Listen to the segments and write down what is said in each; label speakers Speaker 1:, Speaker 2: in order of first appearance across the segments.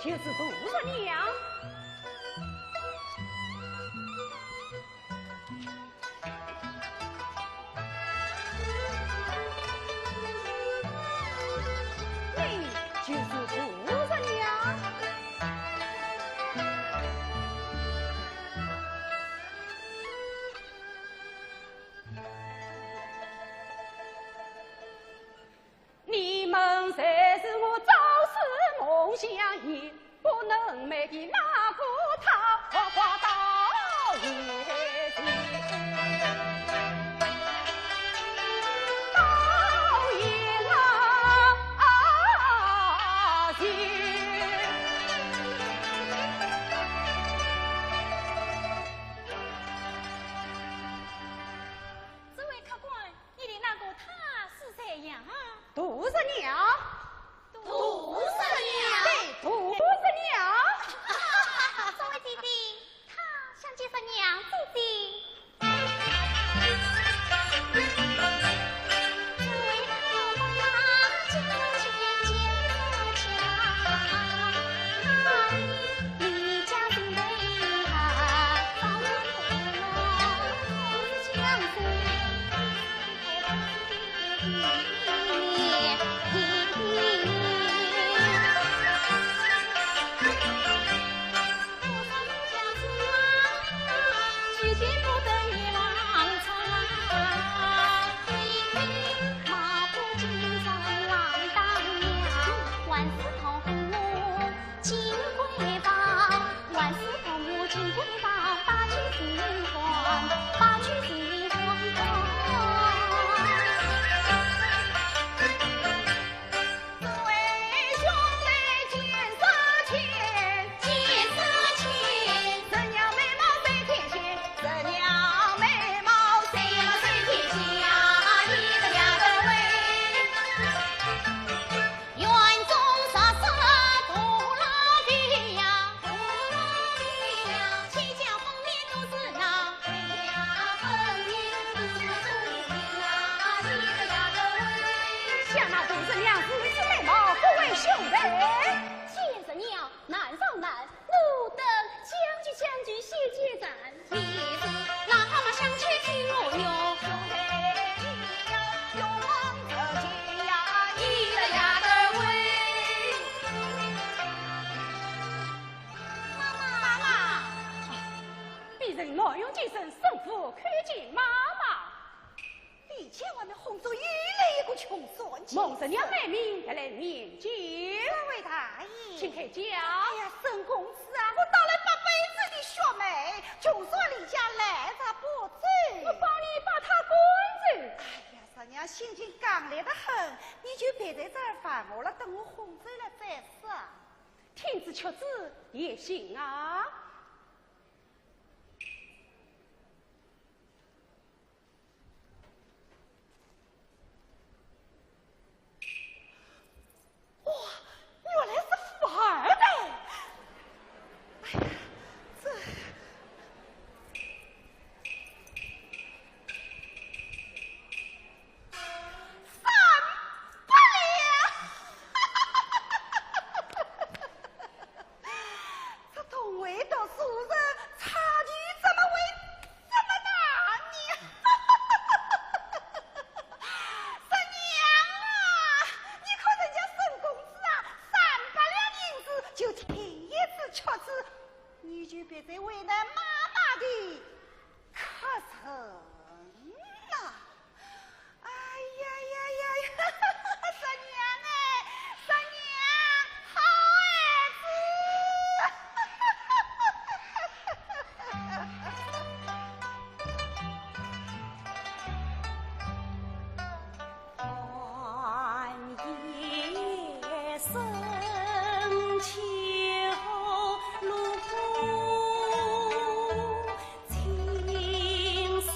Speaker 1: 就是杜十娘。你就是杜十娘。相依，不能美的那个桃花到夜间。杜十娘，
Speaker 2: 杜十娘，
Speaker 1: 对，杜十娘。
Speaker 2: 这位弟弟，他想接十娘弟弟。这位老妈妈，今天见得巧，你家中的他早有了相思。
Speaker 1: 孟十娘美名得来面见，
Speaker 3: 这位大爷，
Speaker 1: 请开讲。
Speaker 3: 哎呀，沈公子啊，我倒了8辈子的学妹，就说离家来着不走，
Speaker 1: 我帮你把他赶走。
Speaker 3: 哎呀，十娘心情刚烈得很，你就别在这儿烦我了，等我哄走了再说。
Speaker 1: 听子吃子也行啊。
Speaker 3: 哇，原来是富二代！哎呀，这这同为的素人，差距怎么会这么大呢？十娘啊，你看人家沈公子啊，300两银子就第一次吃吃，你就别再为难妈妈的可成了。哎呀呀呀呀！十娘哎，十娘好
Speaker 2: 寒夜深秋露，青丝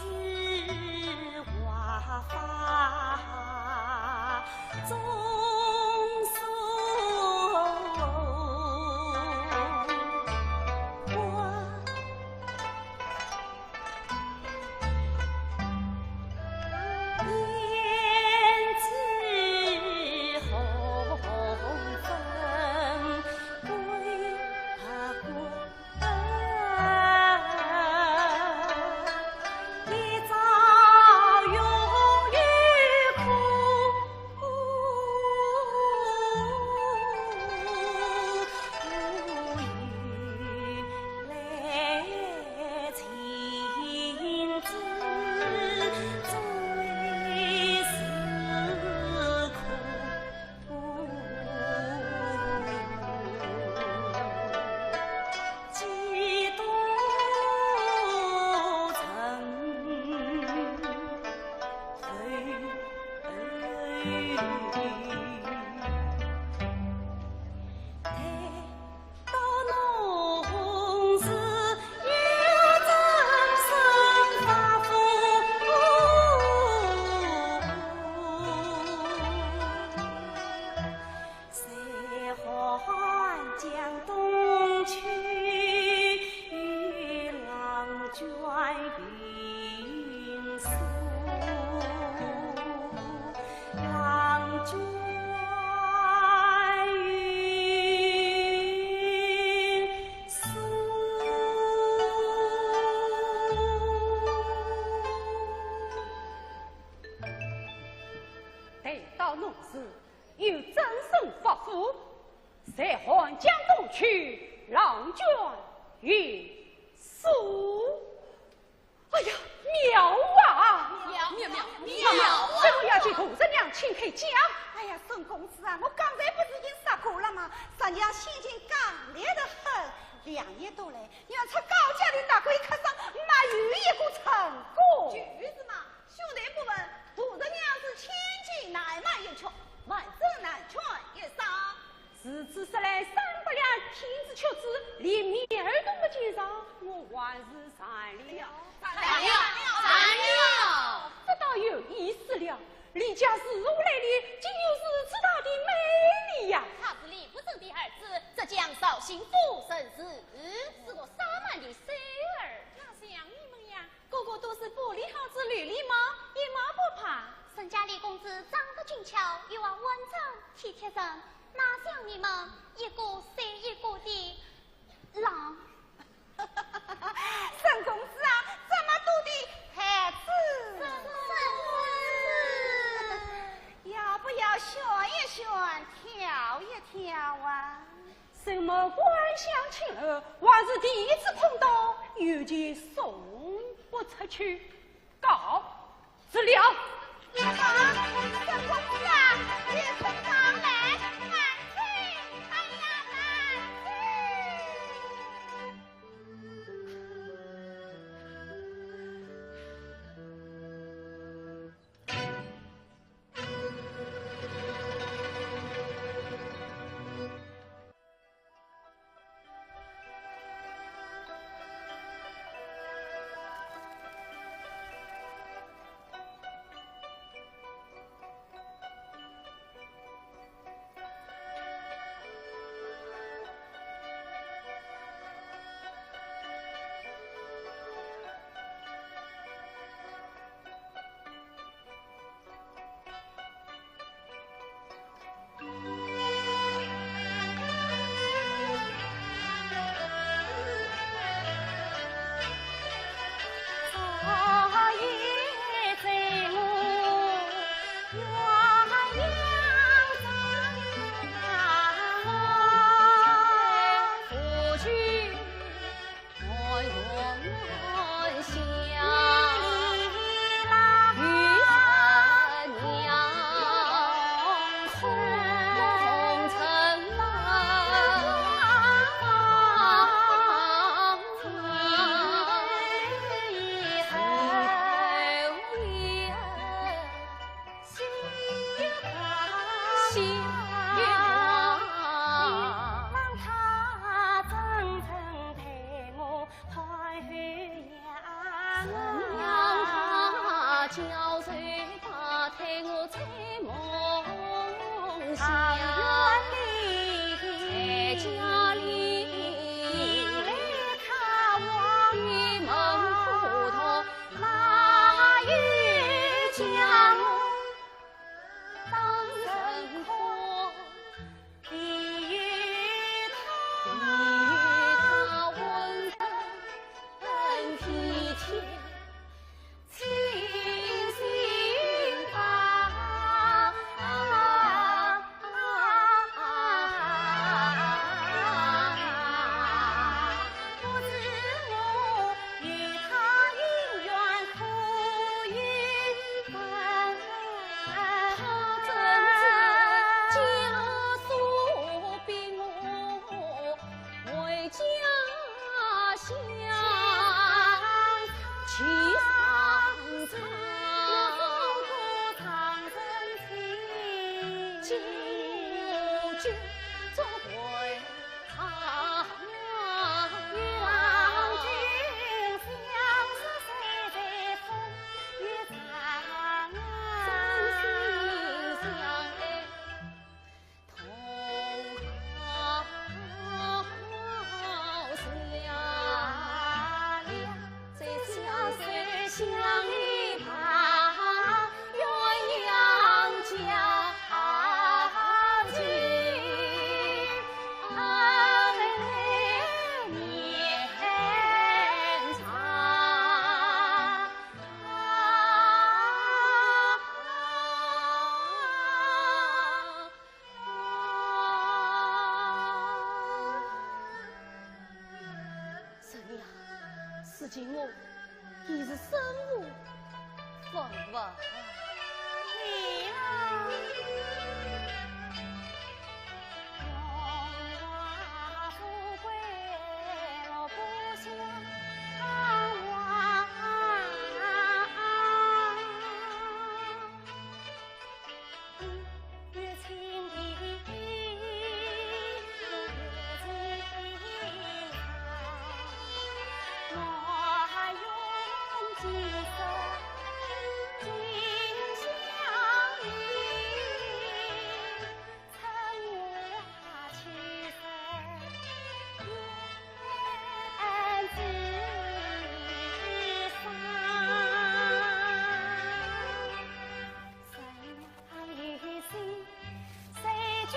Speaker 2: 天
Speaker 1: 酒作为长远。
Speaker 3: 郎君相思谁在风月长
Speaker 1: 真心相爱，同好相恋，在相随相依旁，鸳鸯交集，年长。神呀，如今我已是身无分文。
Speaker 3: 你郎荣华富贵落故乡望，月清的月清我愿今生今相遇，趁我去世愿自伤，生于心随君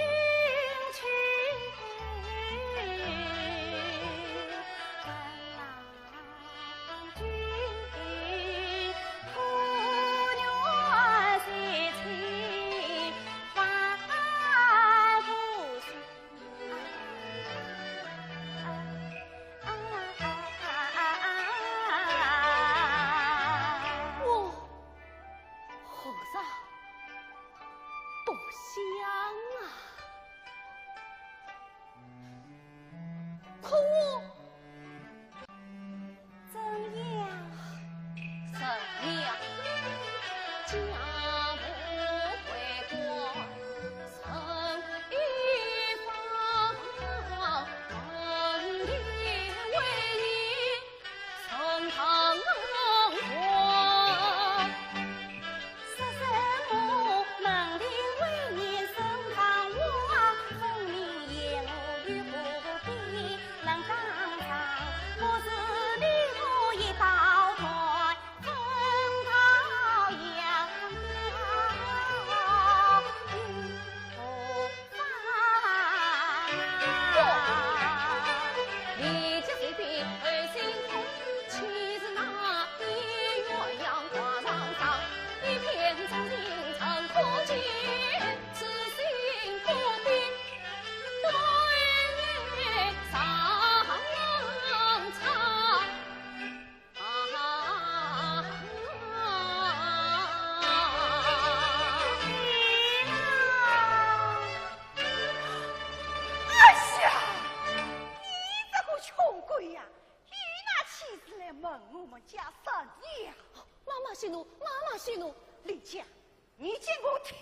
Speaker 3: 去，闻郎君徒愿随情反不行。
Speaker 1: 我和尚多香啊！可我
Speaker 3: 怎样？
Speaker 1: 怎样家不回国，曾一方门里为你曾堂过。
Speaker 3: 说什么门庭为你身旁我，分明言我与不必能当场，我是你我一道台，分桃杨
Speaker 1: 立即随便而心痛，岂是那一鸳鸯挂上上，一片真情曾可见，此心不必对上场。
Speaker 3: 哎呀，你这个穷鬼呀，与那妻子来问我们家生意啊！
Speaker 1: 妈妈息怒，妈妈息怒。
Speaker 3: 李家，你见过体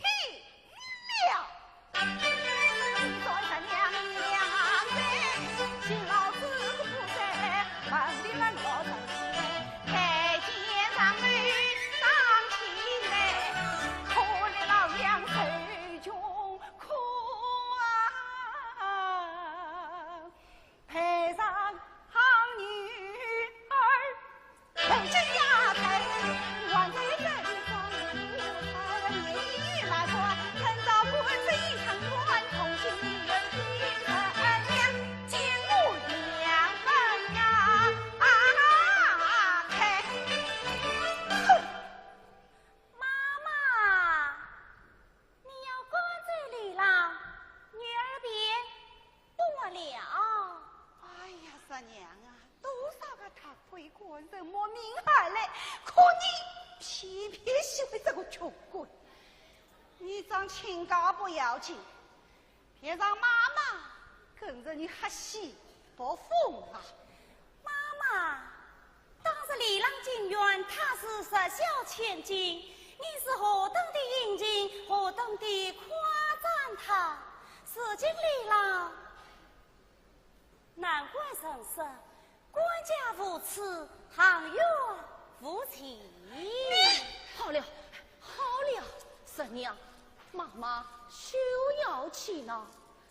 Speaker 3: 了？你说他娘娘在，请老子不在，门里门落成街，台阶上女上起来，可怜老娘受穷苦啊！配上行女儿，陪着丫头，望在这里装不他也一来说，趁早不是一场乱同情人的臣娘，见我娘分开。哼！妈妈，你要关在里了，女儿别多了。哎呀，三娘啊，多少个他回过人莫名而来，可你偏偏喜欢这个穷鬼。你长清高不要紧，别让妈妈跟着你喝喜不疯啊！妈妈，当时李郎金元他是十孝千金，你是何等的殷勤，何等的夸赞他。
Speaker 2: 事经李老，难怪神圣，官家无此，堂院无情。
Speaker 1: 好了，好了，婶娘，妈妈休要气恼，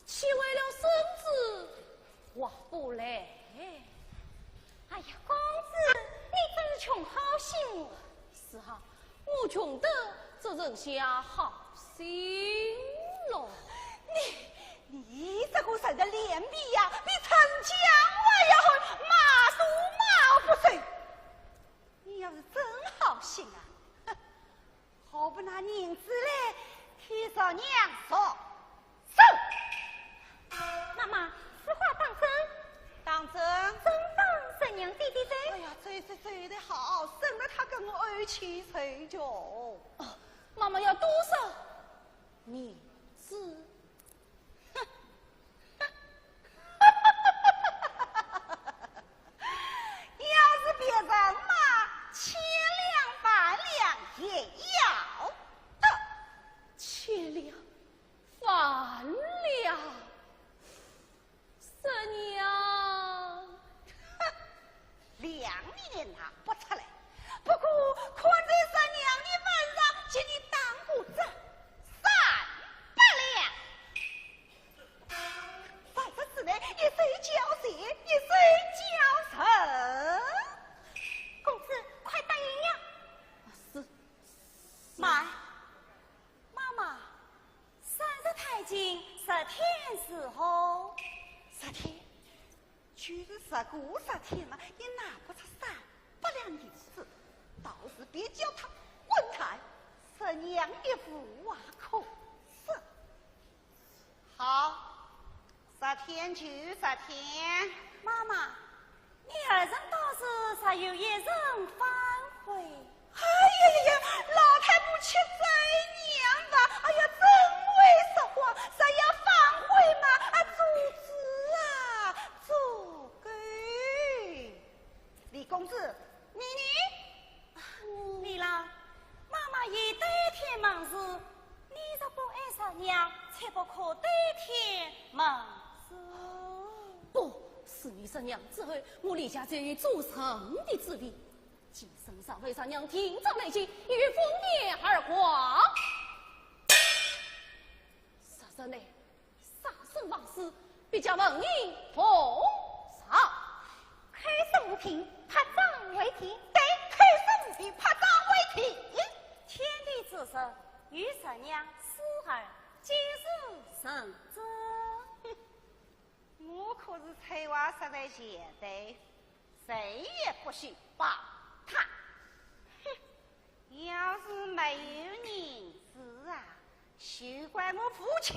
Speaker 1: 气为了孙子，划不来。
Speaker 3: 哎呀，公子，你真是穷好心。
Speaker 1: 是哈，我穷得这人下好心喽。
Speaker 3: 你这个人的脸皮呀，比陈江还要厚，马都马不碎。你要是真好心啊，哼，好不拿银子来替少娘说走。
Speaker 2: 妈妈，此话当真？
Speaker 3: 当真？
Speaker 2: 真当婶娘弟弟在？
Speaker 3: 哎呀，这的好，省得他跟我儿妻睡觉。
Speaker 1: 哦，妈妈要多少？你知。
Speaker 3: 要是别人嘛，1两半两也要的。
Speaker 1: 1两半两，婶娘，
Speaker 3: 两你拿不出来，不过看在婶娘的份上，请你当个证，300两。在这之内，一岁交税，一岁交成。
Speaker 2: 公子，快答应呀！
Speaker 1: 是
Speaker 2: 妈妈，30太近，10天时候。
Speaker 3: 10天，就是10个10天嘛，也拿不出300两银子，倒是别叫他滚开，婶娘一副瓦口色。好，10天就10天。
Speaker 2: 妈妈，你儿人倒是才有一人反悔。
Speaker 3: 哎呀，老太婆吃罪娘吧！哎呀，真为实话，谁要反悔嘛？啊，主子啊，做给李公子，你
Speaker 2: 李老，妈妈也代天忙事，你若不爱婶娘，才不可代天忙事。
Speaker 1: 不是你婶娘，之后我李家就有做成的之理。今生上为婶娘听着内心，与风年而光。实呢，杀生忘事，必将文英奉上。
Speaker 3: 开手无凭，拍掌为题。对，开手无凭，拍掌为题。
Speaker 2: 天地之神，与婶娘思儿皆是神之。
Speaker 3: 我可是翠娃实在贤的，谁也不许把他。哼，要是没有银子啊，休怪我负气。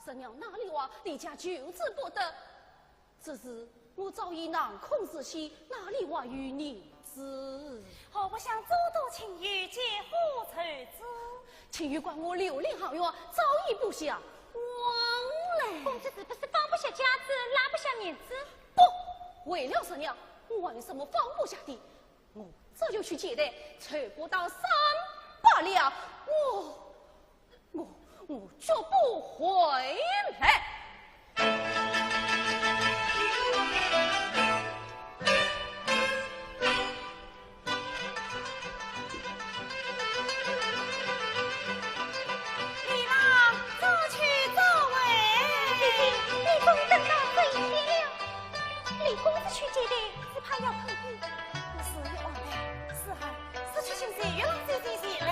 Speaker 1: 婶娘哪里话李家救之不得？只是我早已囊空之心，哪里话与银子？
Speaker 2: 何不想诸多情谊皆乎筹资？
Speaker 1: 情谊管我流连行院，早已不下往来。
Speaker 2: 公子是不是放不下家子，拉不下面子？
Speaker 1: 不，为了婶娘，我还有什么放不下的？我这就去接待，凑不到300两，我绝不回来。
Speaker 2: 李郎，走去走回。你总等到这一天了。李公子去接待，只怕要碰壁。不是有安排，是哈，失去心谁让谁来。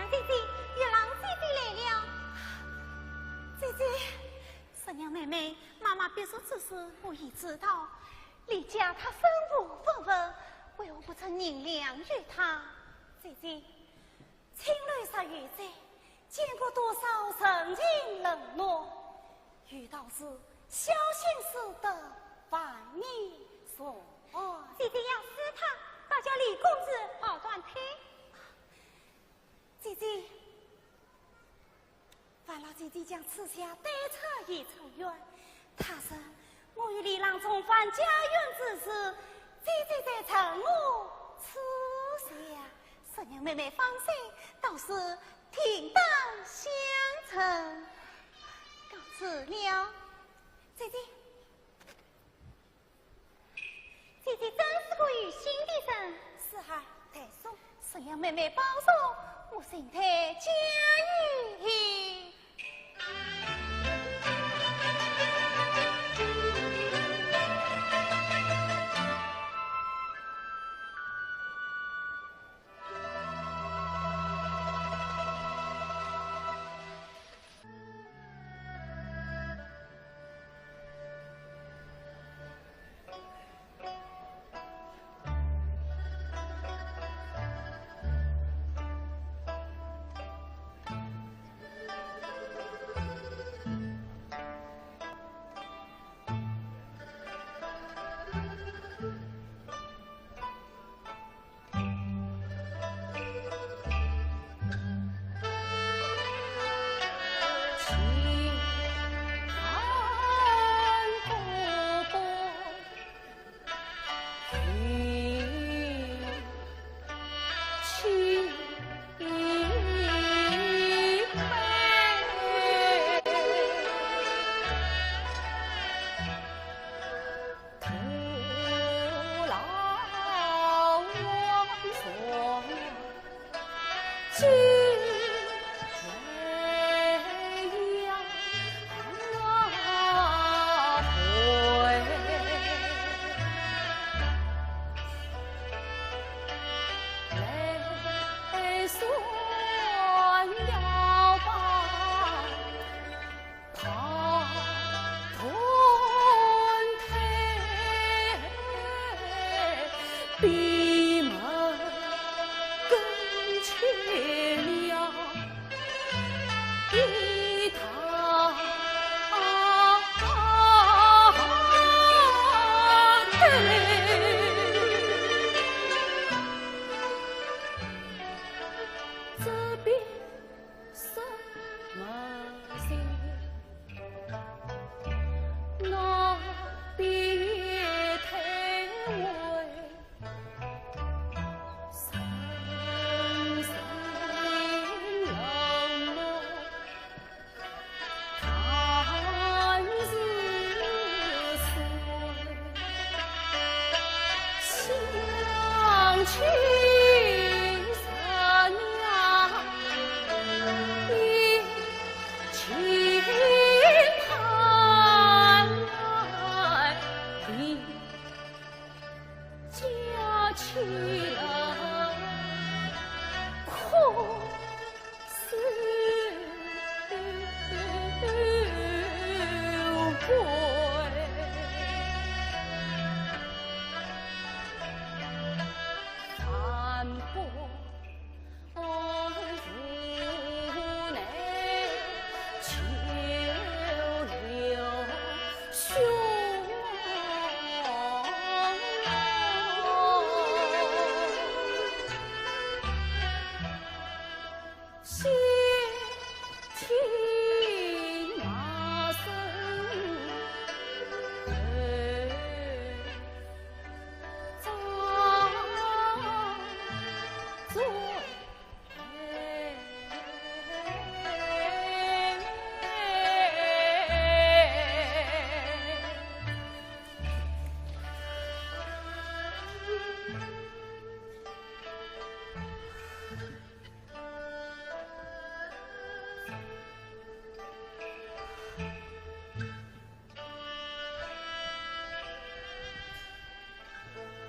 Speaker 2: 娘姐姐，月郎姐姐来了。姐姐，十娘妹妹，妈妈别说此事，我已知道。李家他身无分文，为何不曾认谅于他？姐姐，青绿十余载，见过多少人情冷落，遇到事小心驶得万你所爱。姐姐要死他，倒叫李公子好断腿。姐姐，烦劳姐姐将此下对策已成缘。他说我与李郎重返家园之时，姐姐在承我此下。十娘妹妹放心，到时停当相称。告辞了，姐姐。姐姐真是个有心的人。是啊，太送。十娘妹妹保重，我心态佳语。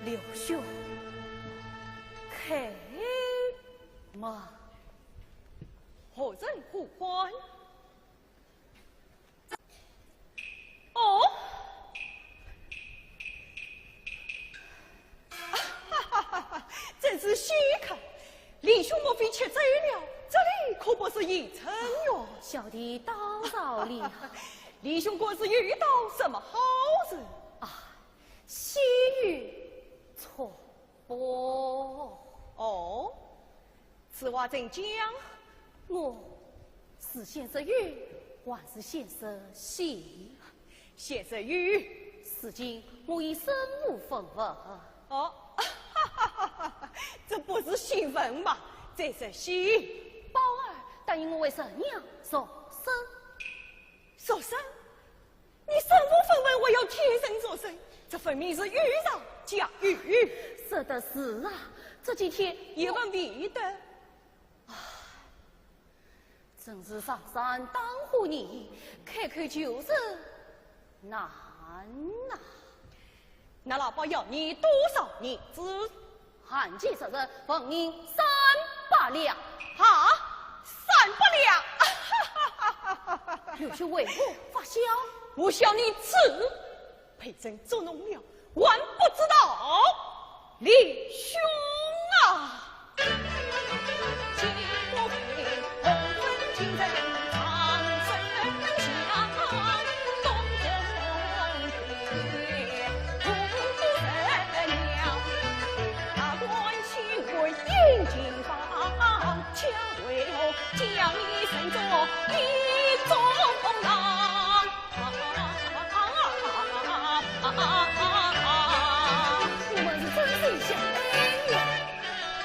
Speaker 1: 刘兄，开嘛！
Speaker 4: 人互换。哦，哈哈哈哈，真是稀罕！李兄莫非吃醉了？这里可不是宜城哟。
Speaker 1: 小弟叨扰厉害。
Speaker 4: 李兄果是遇到什么好人
Speaker 1: 啊？西域错不？
Speaker 4: 哦，此话怎讲？
Speaker 1: 我是先生玉，还是先生喜？
Speaker 4: 先生玉，
Speaker 1: 此经我已身无分文。
Speaker 4: 哦，哈哈哈哈，这不是新闻吗？这是喜。
Speaker 1: 宝儿答应我为神娘送生。
Speaker 4: 说生？你身无分文，我要替身说生，这分明是遇上假遇。
Speaker 1: 是的是啊，这几天
Speaker 4: 一问必得。
Speaker 1: 真是上山当户你，开口就是难呐。
Speaker 4: 那老伯要你多少银子？
Speaker 1: 汉奸杀人，分银300两。
Speaker 4: 哈，300两！
Speaker 1: 有些为我发笑，
Speaker 4: 我笑你此陪朕捉弄了，还不知道，李兄啊！将你身作一种郎，
Speaker 1: 我们是真心相爱呀。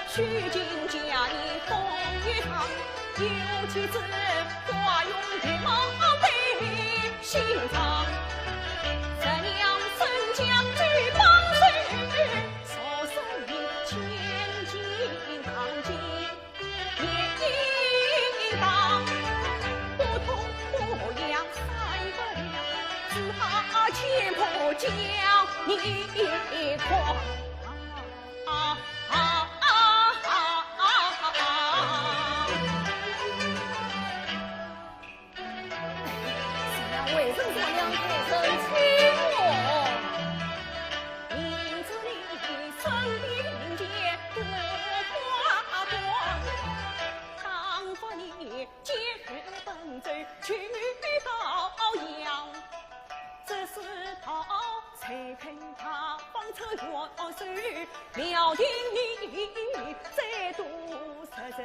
Speaker 4: 虚惊家里风雨堂，有妻子花容月貌被心藏。咱娘身将举帮水，说生命千金堂金。千婆将你狂。
Speaker 1: 是要为人家两口生气我，
Speaker 4: 因此你身边结多花光，倘若你结奔走去高阳。这是他才肯他方车元帅，料定你再度杀人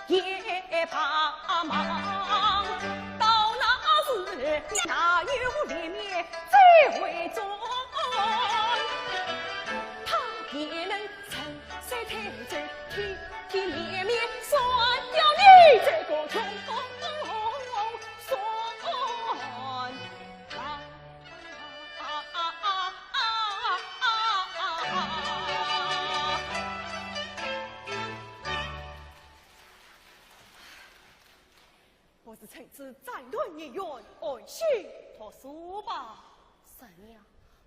Speaker 4: 也怕忙。到那时哪有脸面再回转？他也能趁势抬走，体体面面算掉你这个穷。我是趁此再论一员，安心托书吧。
Speaker 1: 神娘，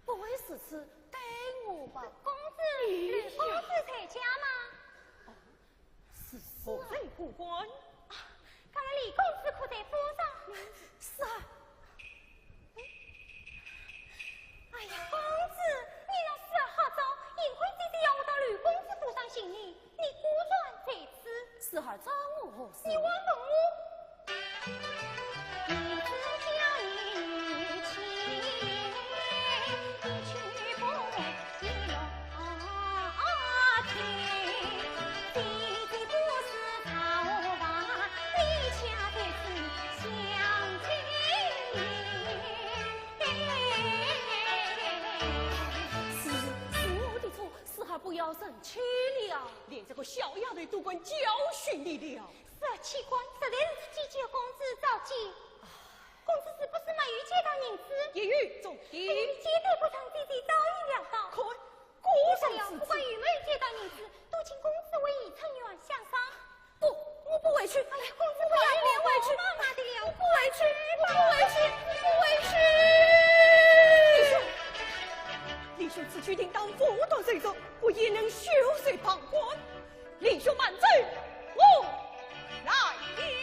Speaker 1: 不会是此待我吧？
Speaker 2: 公子，吕公子在家吗？
Speaker 1: 是
Speaker 4: 何人呼唤？
Speaker 2: 看来李公子可在府上。
Speaker 4: 是啊。
Speaker 2: 哎呀，公子，你若事儿好找，幸亏姐姐要我到吕公子府上行礼，你孤专在此，
Speaker 1: 是儿找我何事？
Speaker 2: 你问问我。你只叫你去，你去不一落天。姐姐不是草娃，你恰在此相见
Speaker 1: 是我的错，是儿不要生气了。
Speaker 4: 连这个小丫头都敢教训你了。
Speaker 2: 这奇怪，实在是姐姐公子着急。公子是不是没有借到银子？
Speaker 4: 一语中的。
Speaker 2: 借对不偿姐姐早已料到。
Speaker 4: 可
Speaker 2: 我想要不管有没有借到银子，都请公子为以成员相商。
Speaker 1: 不，我不委屈。
Speaker 2: 哎呀，公子不要别委屈，妈妈的了，
Speaker 1: 我不委屈，我不委屈，我不委屈。
Speaker 4: 李兄此去定当辅导谁走，我也能袖手旁观。李兄慢走，我来也。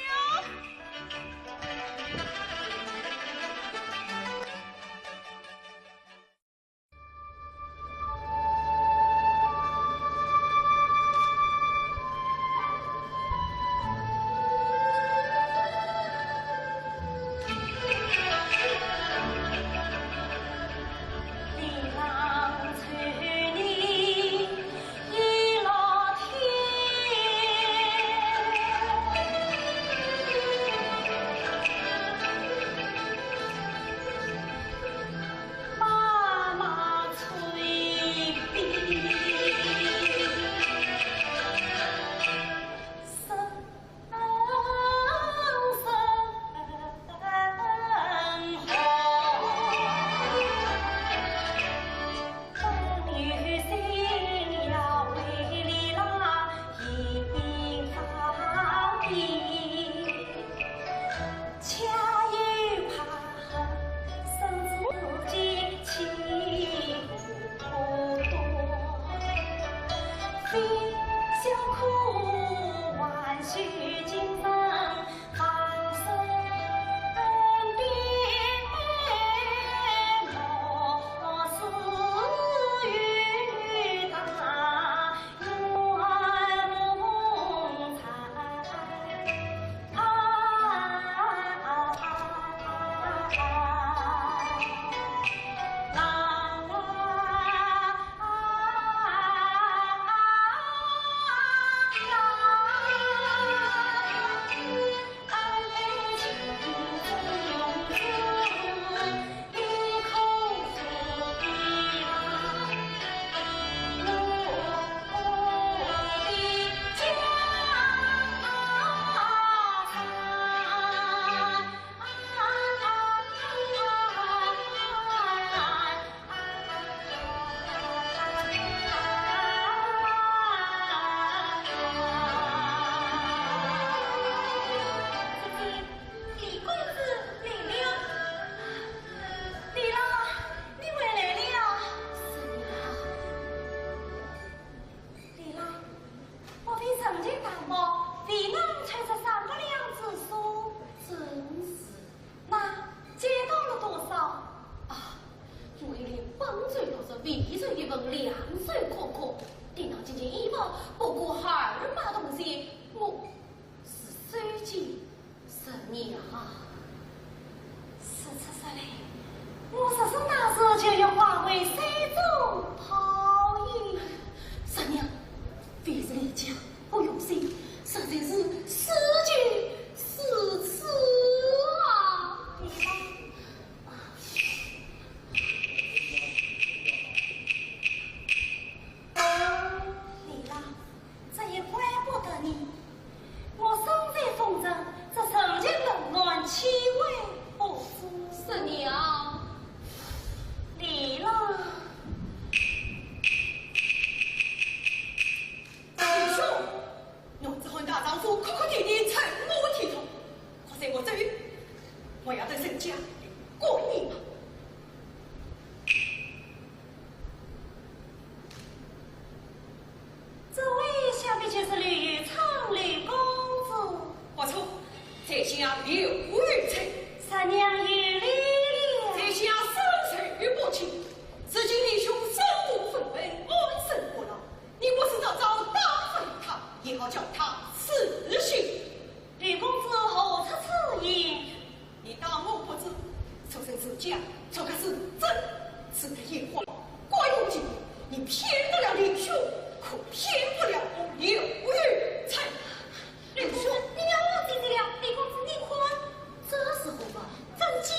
Speaker 2: 嘞，我说是那时就要化为山中泡影。三娘，别是你家不用心，实在是失去失词啊！李郎，这也怪不得你。我身在风尘，这曾经冷暖气味不知。
Speaker 1: 是娘，
Speaker 2: 李郎。
Speaker 4: 弟兄，侬这换大丈夫，哭哭啼啼，沉默剔透。可是我这里，我要在人家过你嘛。
Speaker 2: 这位想必就是吕玉昌吕公子。
Speaker 4: 不错，在下刘玉成，
Speaker 2: 三娘有礼了。
Speaker 4: 在下生死不清，至今弟兄身无分文，安身不牢。你不是早早打发他，也好叫他死心。
Speaker 2: 吕公子何出此言？
Speaker 4: 你当我不知，出身是假，这个是真。此个野话，怪有劲，你骗得了弟兄，可骗不了我刘玉成。
Speaker 2: 吕公子，你要我姐姐了。吕公子，你看，这时候吧，正急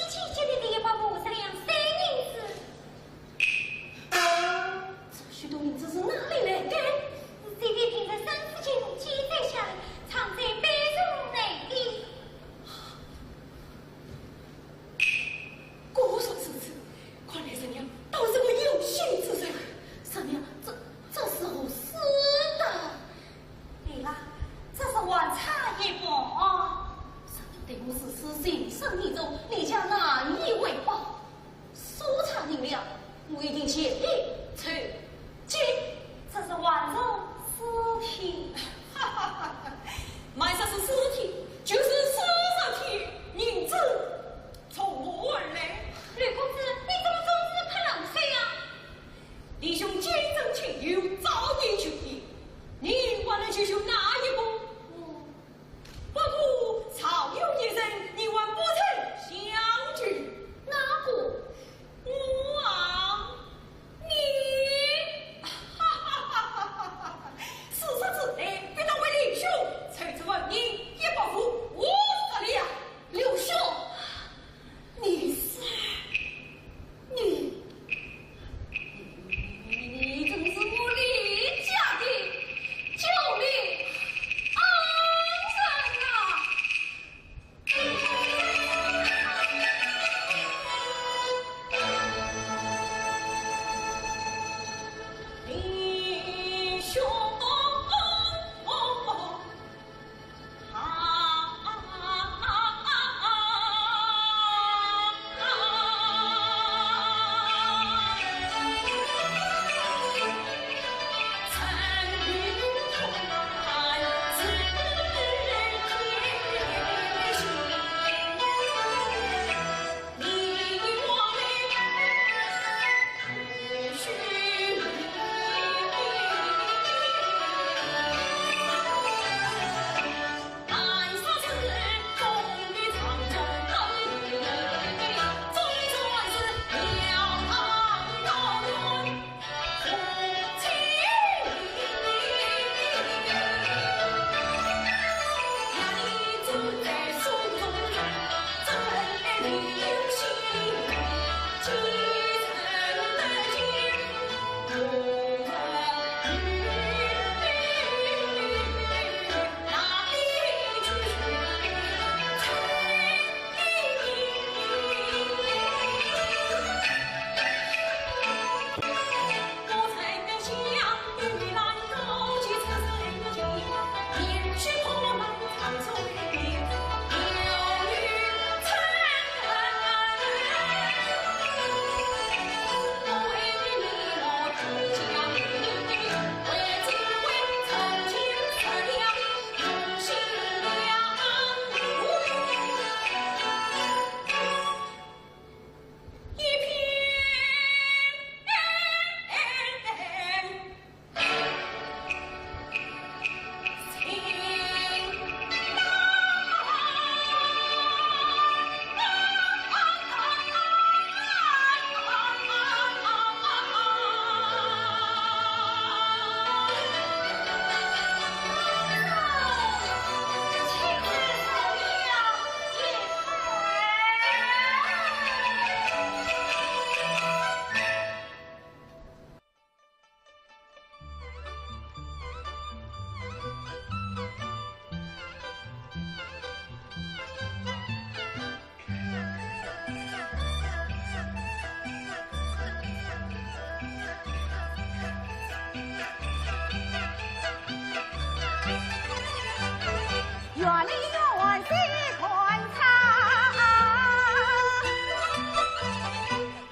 Speaker 3: 院里院谁观察？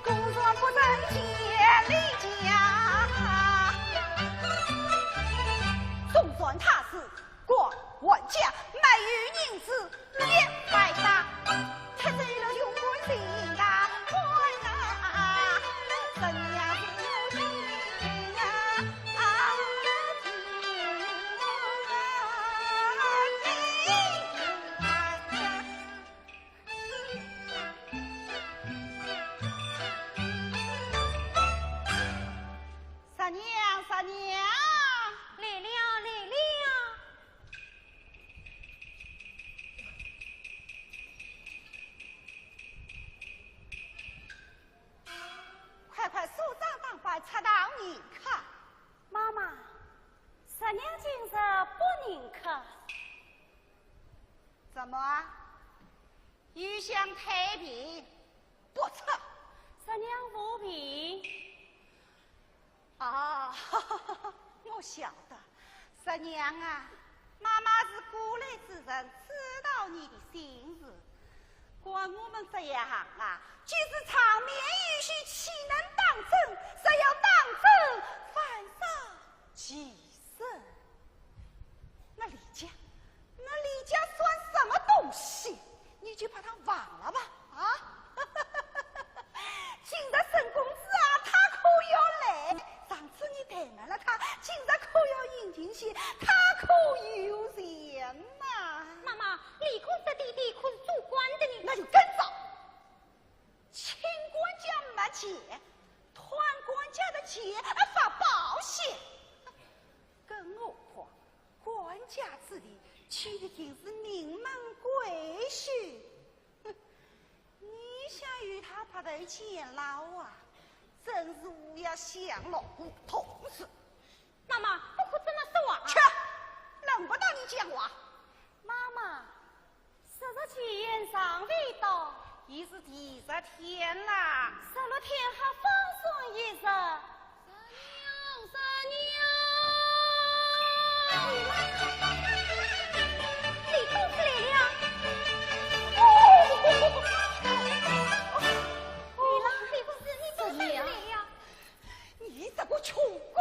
Speaker 3: 工作不挣钱离家，总算他是官万家，卖玉银子也白搭，才醉了用官心啊，官啊，怎样子有情啊？三娘，三娘，
Speaker 2: 来了来了，
Speaker 3: 快快梳妆打扮，出到你看。
Speaker 2: 妈妈，三娘今日不认可。
Speaker 3: 怎么？欲想太平，不测
Speaker 2: 三娘无病。
Speaker 3: 啊！我晓得，三娘啊，妈妈是古来之人，知道你的心事。管我们这样啊，即使长眠于须，岂能当真？谁要当真，犯上几身？那李家算什么东西？你就把他忘了吧！啊！今日沈公子啊，他可要来。上次你怠慢了他，今日可要引进去，他可有钱呐！
Speaker 2: 妈妈，李公子弟弟可是做官的呢。
Speaker 3: 那就更早。清官家没钱，团官家的钱发保险。更何况官家之地娶的竟是名门贵婿，你想与他拍头见老啊，真是无要想老骨头子。
Speaker 2: 妈妈，不可这么说啊！
Speaker 3: 去，轮不到你讲话。
Speaker 2: 妈妈，17天尚未到，
Speaker 3: 已是第10天啦。
Speaker 2: 16天还放松一日。
Speaker 1: 三
Speaker 2: 李公子来了。李公子，你怎么来了？
Speaker 3: 你这个穷鬼！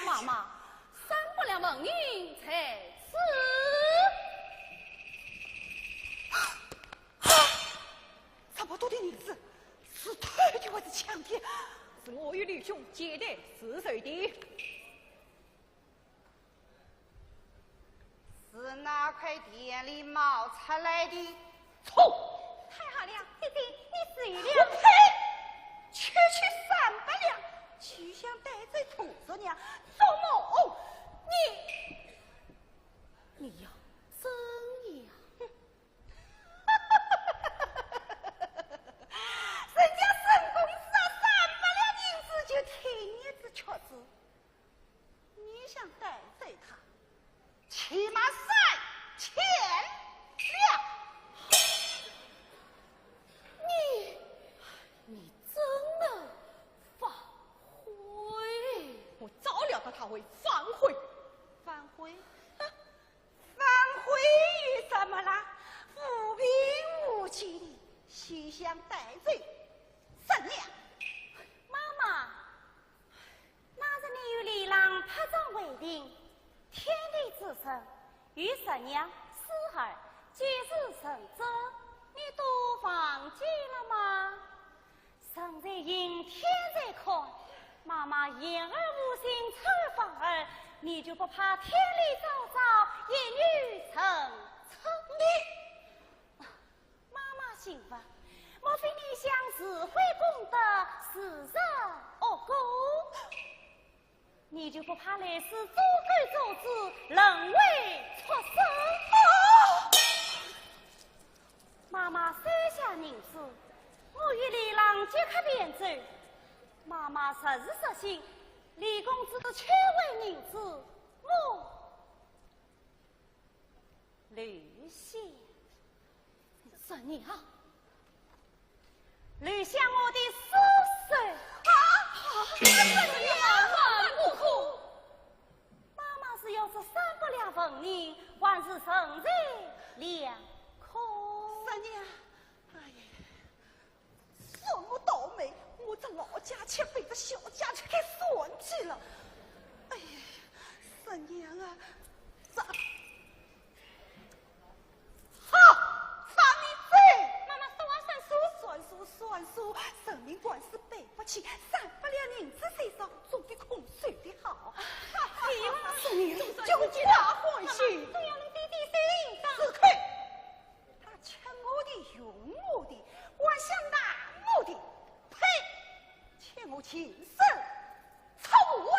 Speaker 1: 妈妈，三不两问您才是。
Speaker 3: 这么多的银子，是太就还是抢的？
Speaker 4: 是我与李兄借的是谁的？
Speaker 3: 是哪块田里冒出来的？错！
Speaker 2: 太好了，弟弟，你死一
Speaker 3: 我
Speaker 2: 了。
Speaker 3: 呸！区300两，岂想带罪土子娘？做梦！你呀，真呀！人家沈公子啊，300两银子就听一只瘸子，你想带罪他，起码3000两。你真的反悔？
Speaker 4: 我早料到他会反悔。
Speaker 3: 反悔？反悔于什么啦？无凭无据的，虚想戴罪，怎样？
Speaker 2: 妈妈，那日你与李郎拍掌为定，天地之神，与神娘思儿皆是神者，你都忘记了吗？神在阴，天在看，妈妈言而无信，出尔反尔，你就不怕天理昭昭，一语成谶？妈妈信吧，莫非你想自毁功德，是人恶果？你就不怕来世作鬼作子，沦为畜生？妈妈收下银子，我与李郎即刻便走。妈妈实是实心，李公子的缺位银子，我留下。
Speaker 1: 三娘，
Speaker 2: 留下我的尸首。
Speaker 1: 三娘万不可！
Speaker 2: 妈妈是要这300两逢迎，还是生在两空。
Speaker 3: 三娘，哎呀，算我倒霉，我这老家却被这小家却给算计了。哎呀，三娘啊，咋？好，放你走。
Speaker 2: 妈妈说话算数，
Speaker 3: 算数，生命官司背不起，300两银子身上总比空睡的好。
Speaker 2: 希望
Speaker 3: 是你就花欢喜。
Speaker 2: 这样的弟弟心上。
Speaker 3: 此刻，他吃我的，用我的，还想拿我的，呸！欠我情事，臭啊！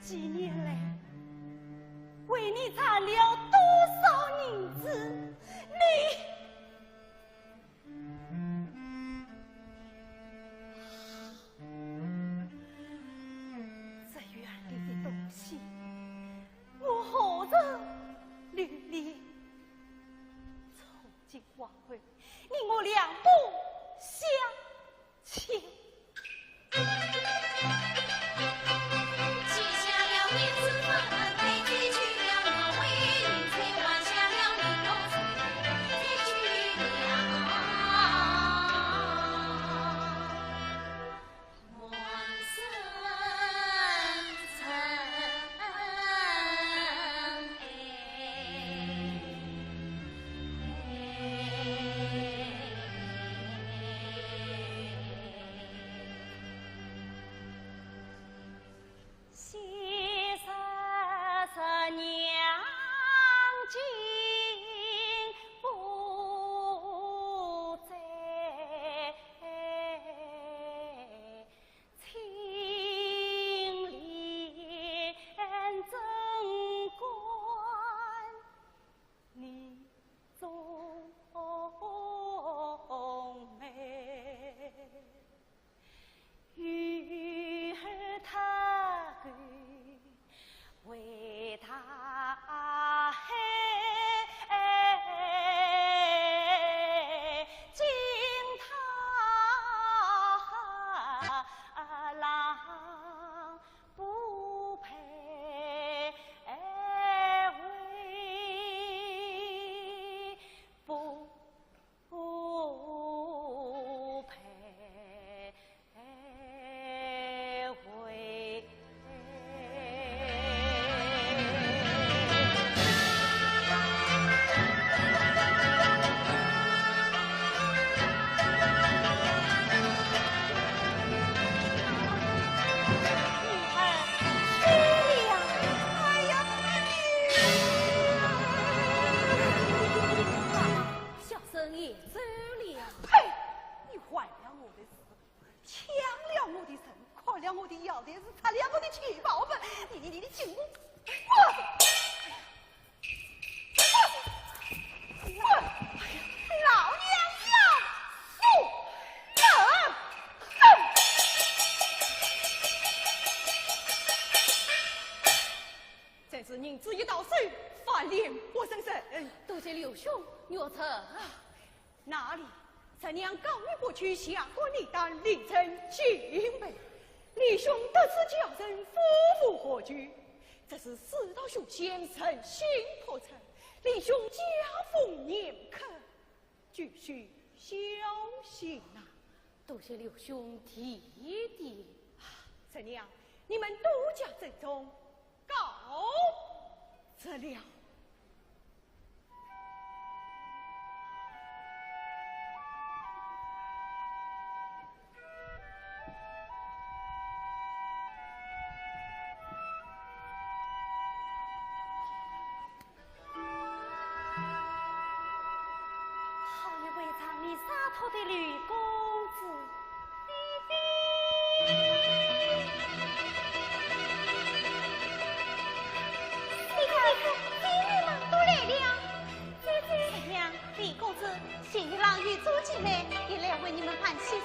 Speaker 3: 几年来，为你赚了多少银子？这院里的东西，我何人履历？从今往后，你我两不相欠。哪里？三娘告你过去下过你当凌晨敬备，李兄得此家人夫妇何居？这是四道兄先生新破城，李兄家风年客，继续小心呐！
Speaker 1: 多谢刘兄提点。
Speaker 3: 三娘，你们都家正中，告辞了。
Speaker 2: 我的吕公子，你看，美女们都来了。三娘，李公子，新郎与朱进来，也来为你们办喜事，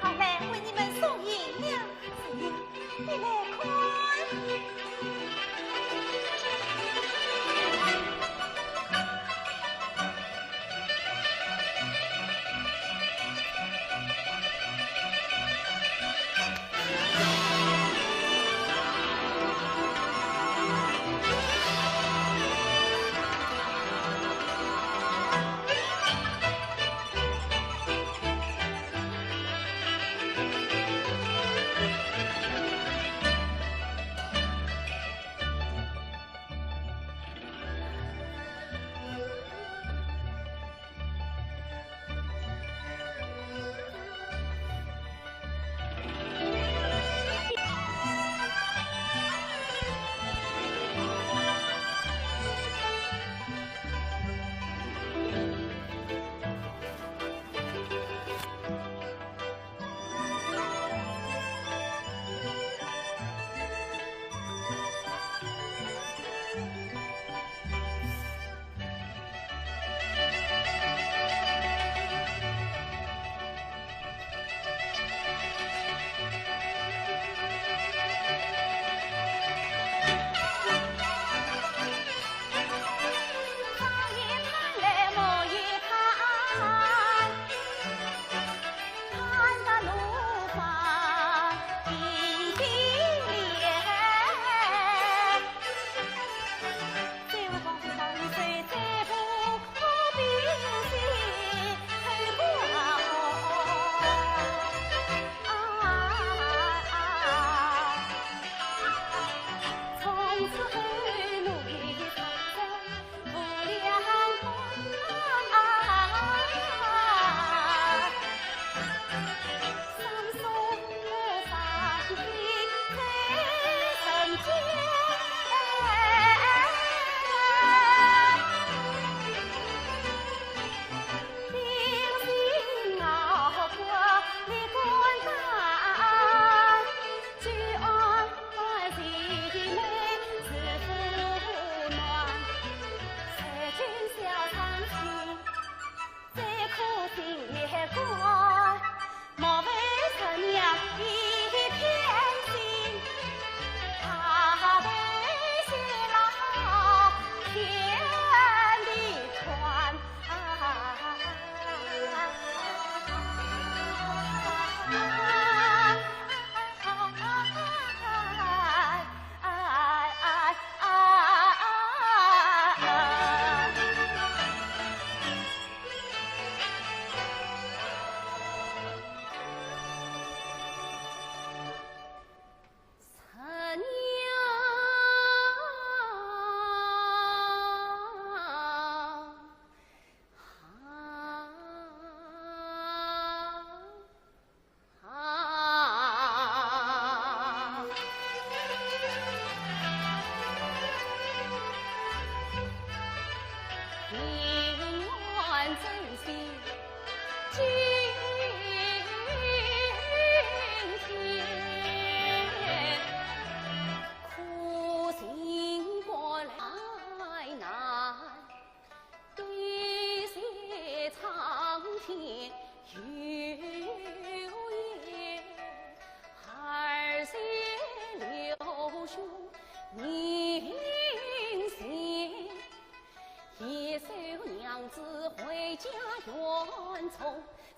Speaker 2: 好来为你们送银两。三娘，你来快。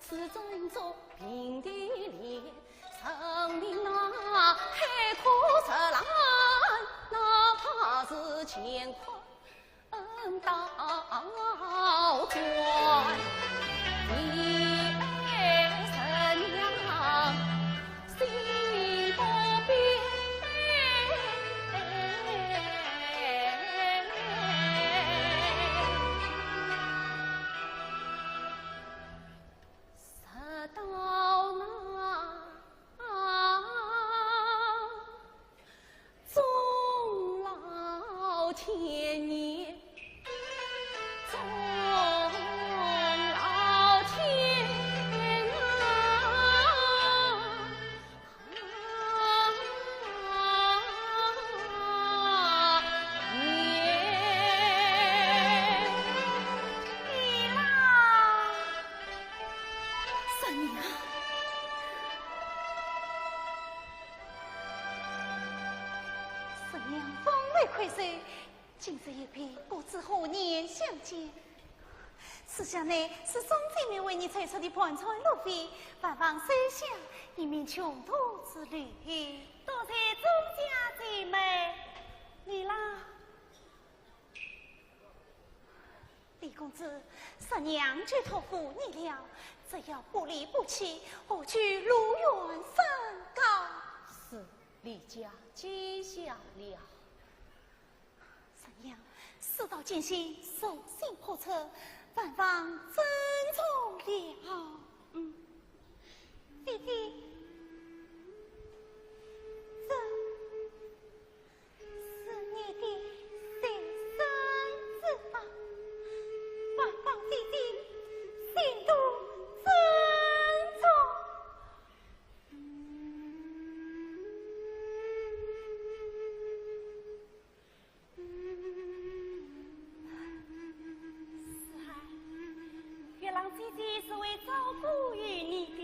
Speaker 1: 是珍珠平地莲，生命那海枯石烂，哪怕是乾坤倒转。一爱神娘心不变。到那终老千年，终老千年三娘。
Speaker 2: 三娘风雷馈水，今日一别，不知何年相见。此下内是宋姐妹为你催出的盘缠路费，万望收下，以免穷途之旅。多谢钟家姐妹，你啦。李公子，三娘就托付你了，只要不离不弃，我去如愿三告。
Speaker 1: 是李家接下了。
Speaker 2: 三娘，事到艰辛，手心叵测，万望珍重了。弟弟，这是你的随身之宝，万望弟弟心度珍重。月郎姐姐是为照顾于你的。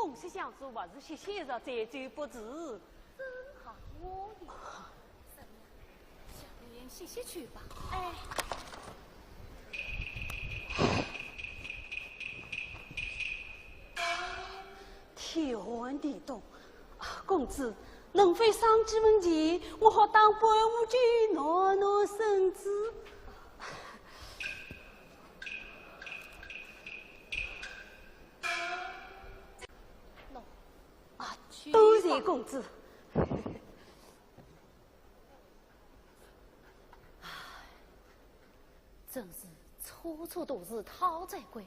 Speaker 4: 红色小子还是写着这句不知。
Speaker 1: 真好我的，怎样？小莲歇去吧。
Speaker 2: 哎。
Speaker 4: 天寒地冻，公子能飞上几门前，我好当伴舞剧暖暖身子。多谢公子。
Speaker 1: 真是处处都是讨债鬼，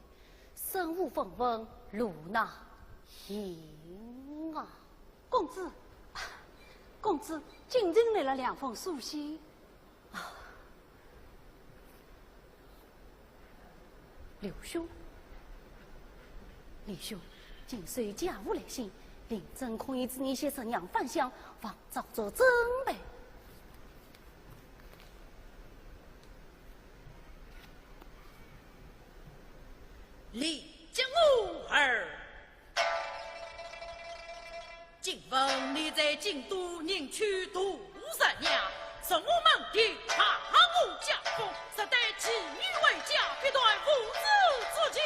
Speaker 1: 身无分文，路难行啊！
Speaker 4: 公子，公子，今晨来了2封书信。
Speaker 1: 刘兄，李兄，今随家务来信。领真可以指你些怎样返乡，方早做准备。
Speaker 5: 李江武儿，今闻你在京都迎娶杜三娘，送我们的查无家风，实待其女为家，必断父子之情。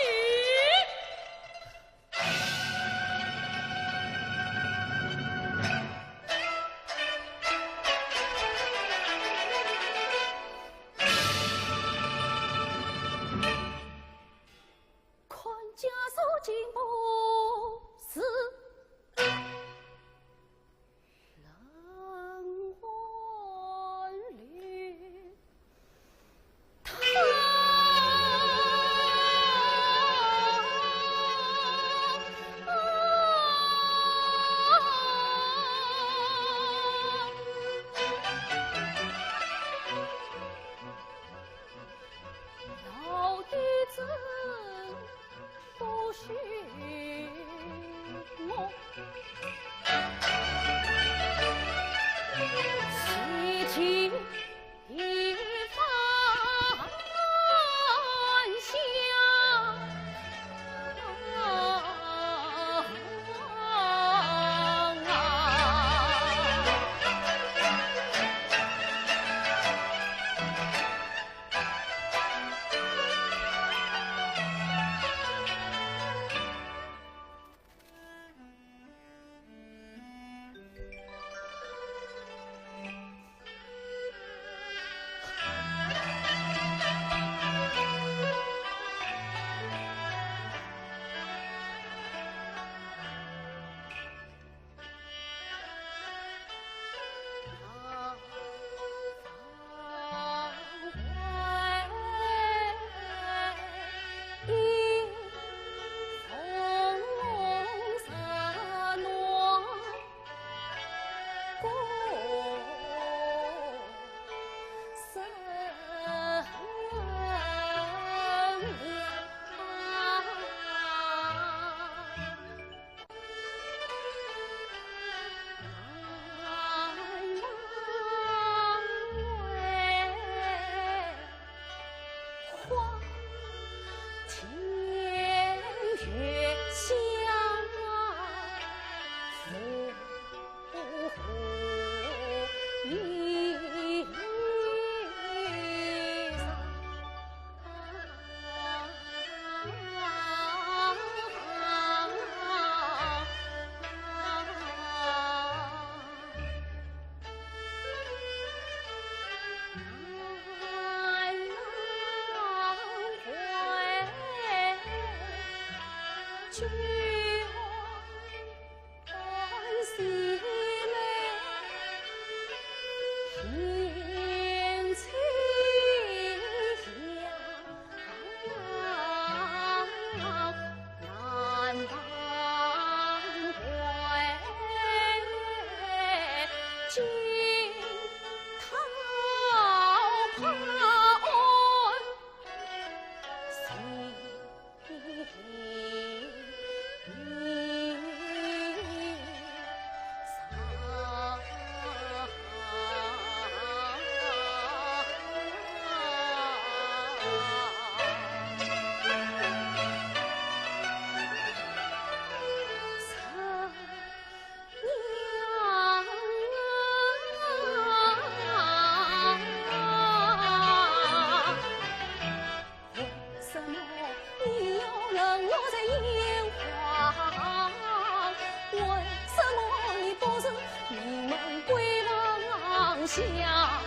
Speaker 1: 下，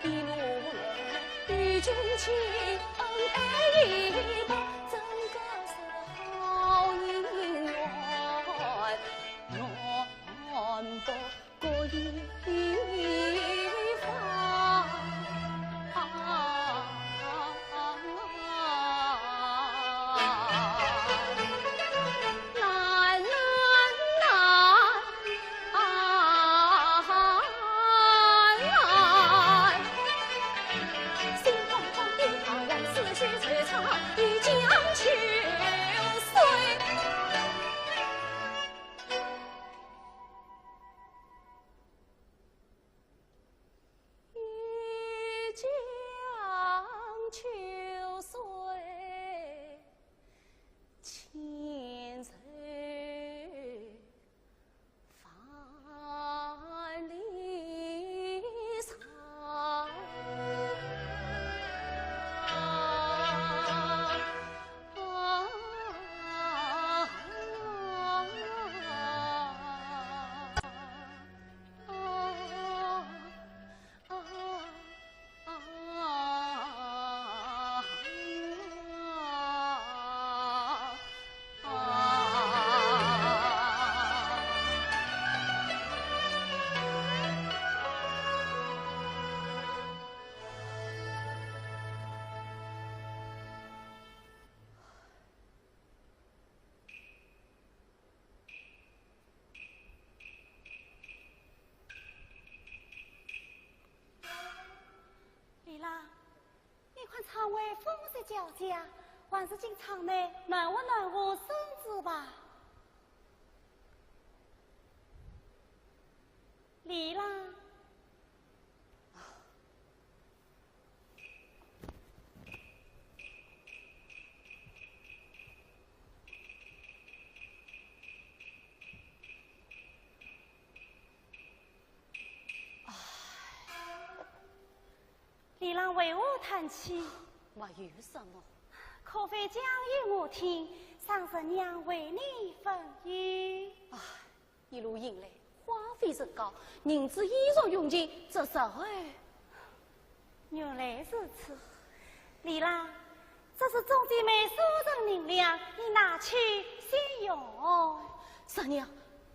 Speaker 1: 一路来与君情恩爱一把，怎个是好姻缘，愿不过一方。
Speaker 2: 常为风色交加，还是进场内暖和暖和身子吧。李郎，李郎为我叹气，
Speaker 1: 我有什么？
Speaker 2: 可非讲与我听，尚是娘为你分忧。
Speaker 1: 唉，一路引来，花费甚高，银子衣着用尽，这是哎。
Speaker 2: 原来如此，李郎，这是众姐妹收成银两，你拿去先用。
Speaker 1: 三娘，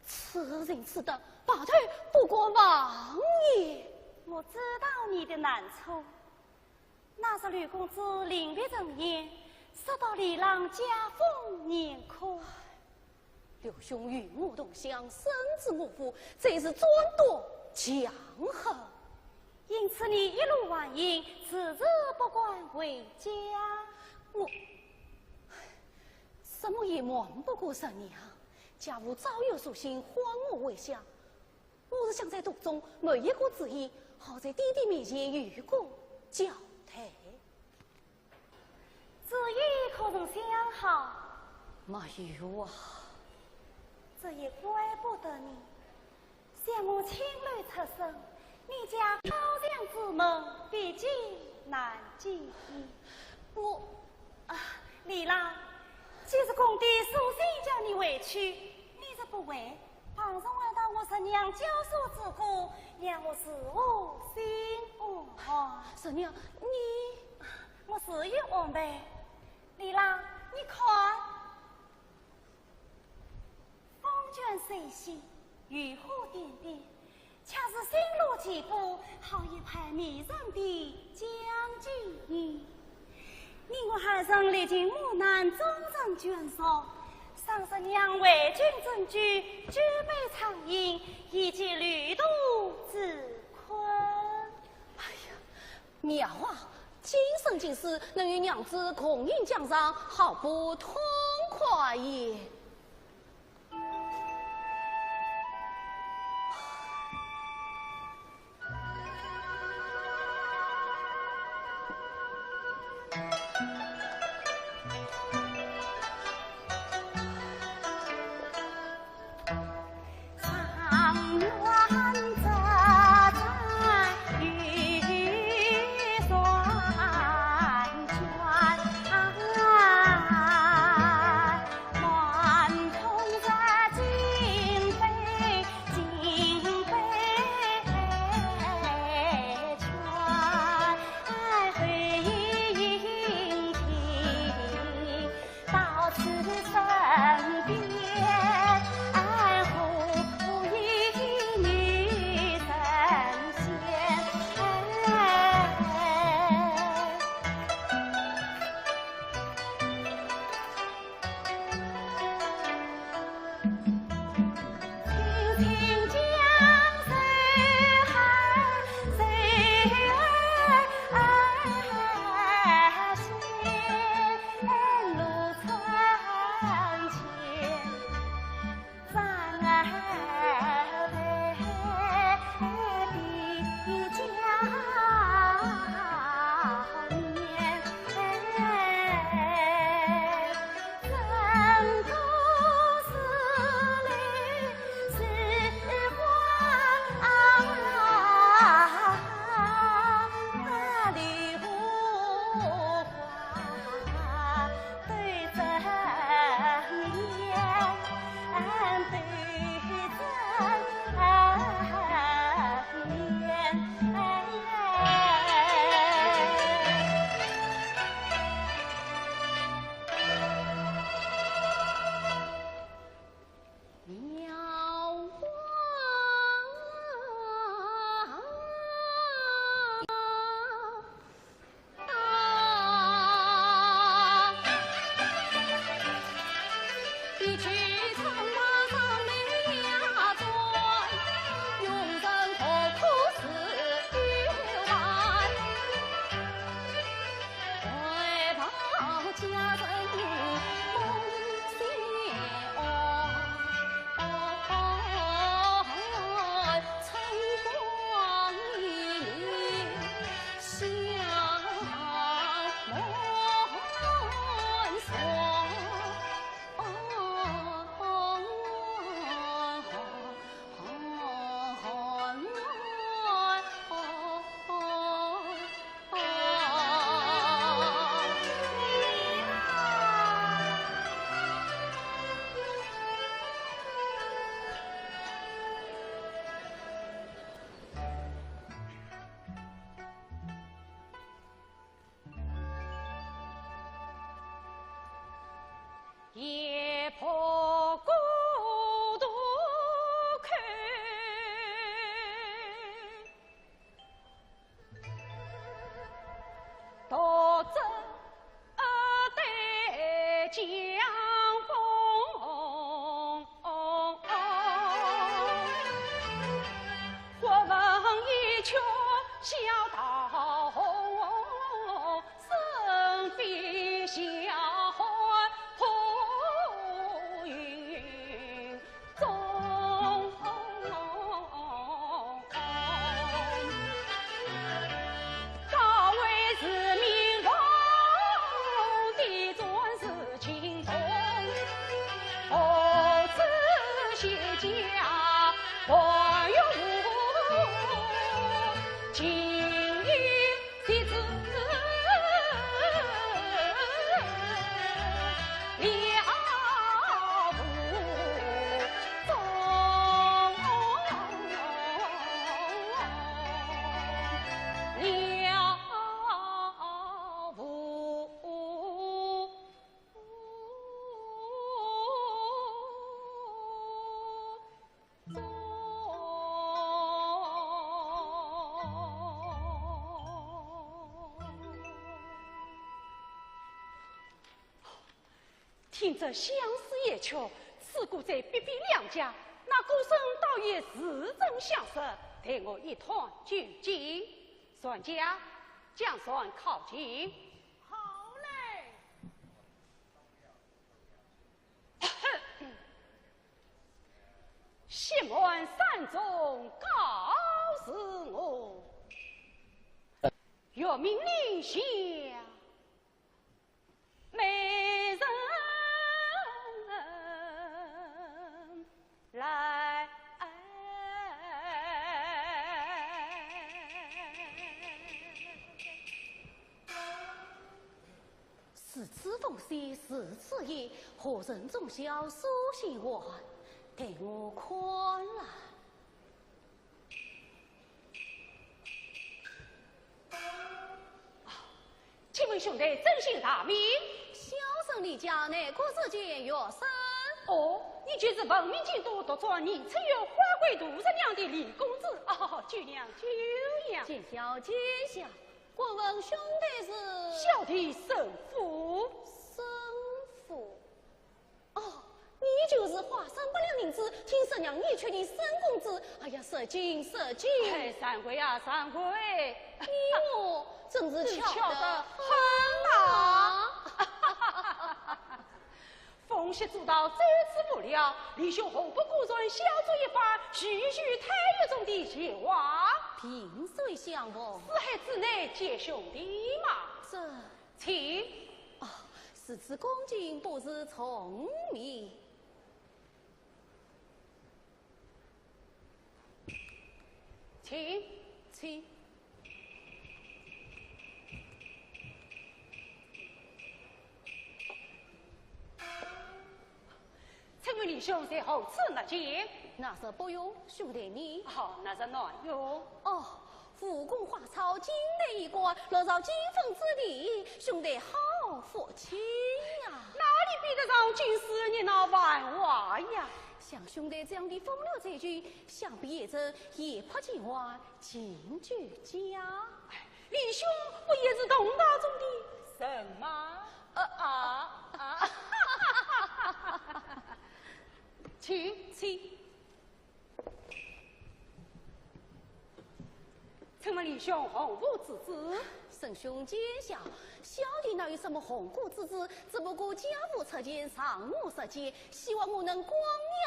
Speaker 1: 此人此德，拔腿不过望也。
Speaker 2: 我知道你的难处，那是吕公子临别赠言，受到李郎家风严苛。
Speaker 1: 刘兄与我同乡，生子母父，这是专夺强横。
Speaker 2: 因此你一路玩迎，迟迟不管回家。
Speaker 1: 我什么也瞒不过三娘，假如早有所心，还我为下。我是想在途中没一个旨意，好在弟弟面前与过交谈。
Speaker 2: 旨意可曾想好？
Speaker 1: 没有啊。
Speaker 2: 这也怪不得你，像我亲侣出身，你家高墙之门，毕竟难进。李郎，既是公爹索性叫你回去，你这不回，旁人闻到我是娘教唆之故，让我事无心安。
Speaker 1: 三娘，
Speaker 2: 我是有安排。李郎，你看，风卷水洗，雨火点点，恰是星罗棋布，好一派迷人的将军女。你我海上历经磨难，终成眷属。上是娘为君争居，举杯畅饮，以及旅途自困。
Speaker 1: 哎呀，妙啊！今生今世能与娘子共饮江上，好不痛快也。
Speaker 2: 花
Speaker 1: 夜泊孤独客，独自对江风。或闻一曲小道声飞小海破云中。高位是民风的专是情同，何知谢家何有情义的子了无踪。听着相思夜曲，似乎在逼逼两家，那歌声倒也似曾相识，待我一探究竟。船家，将船靠近。
Speaker 5: 好嘞。
Speaker 1: 谢门山中告诉我，岳明令下美人来。是此东西，是此夜，何人总晓书信我？待我看了。请问兄弟真姓大名？
Speaker 2: 小生李家内可是见岳生。
Speaker 1: 哦，你就是闻名京都独创年成有花贵杜十娘的李公子哦，舅娘舅娘。
Speaker 2: 见笑见笑，我问兄弟是
Speaker 1: 小弟生父。
Speaker 2: 生父。哦，你就
Speaker 1: 就是花300两银子，听婶娘你确定生公子？哎呀，舍金舍金！
Speaker 3: 哎，三贵啊，三贵！
Speaker 1: 你我真是巧得
Speaker 3: 很啊！奉系做到这次不了，李兄何不顾人小酌一番，叙叙太岳中的闲话？
Speaker 1: 萍水相逢，
Speaker 3: 四海之内皆兄弟嘛。
Speaker 1: 这
Speaker 3: 请。
Speaker 1: 是此恭敬不是聪明。请。
Speaker 3: 请问李兄在何处那见？
Speaker 1: 那是不用兄弟你。
Speaker 3: 好，那是哪有？
Speaker 1: 哦，复宫花草金的一关，落到金凤之地，兄弟好福气呀！
Speaker 3: 哪里比得上今世你那万娃呀？
Speaker 1: 像兄弟这样的风流这句，想必也真夜泊今晚，金居家。
Speaker 3: 李兄不也是同道中的神吗？请。请问李兄洪武之子？
Speaker 1: 圣兄见笑，小弟哪有什么红果之子？只不过家父车见上母射箭，希望我能光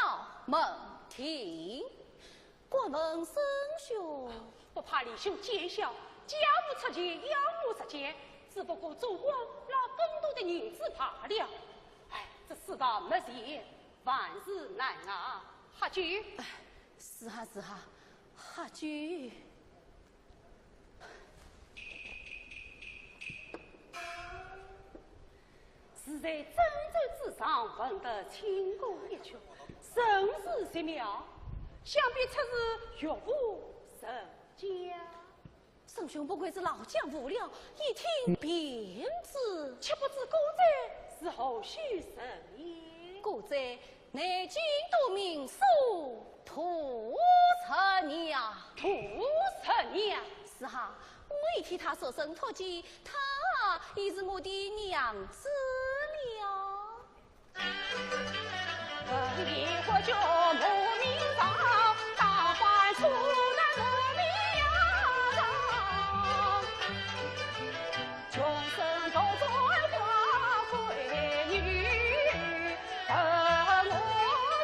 Speaker 1: 耀门庭。过问圣兄，
Speaker 3: 不怕李兄见笑，家父车箭，养母射箭，只不过祖国拿更多的银子罢了。哎，这世道没钱，万事难啊！哈居，
Speaker 1: 是哈，哈居。
Speaker 3: 是在珍珠之上闻得清歌一曲，甚是奇妙。想必出自岳父神家。
Speaker 1: 圣兄不愧是老将无了，一听便知。
Speaker 3: 岂不知古仔是何许人也？
Speaker 1: 古仔南京都名苏屠城娘。
Speaker 3: 屠城娘
Speaker 1: 是哈，我一替他说声托记，他已是我的娘子了。
Speaker 3: 本地国舅母名长，大欢出那母名呀，穷生都做花闺女，等我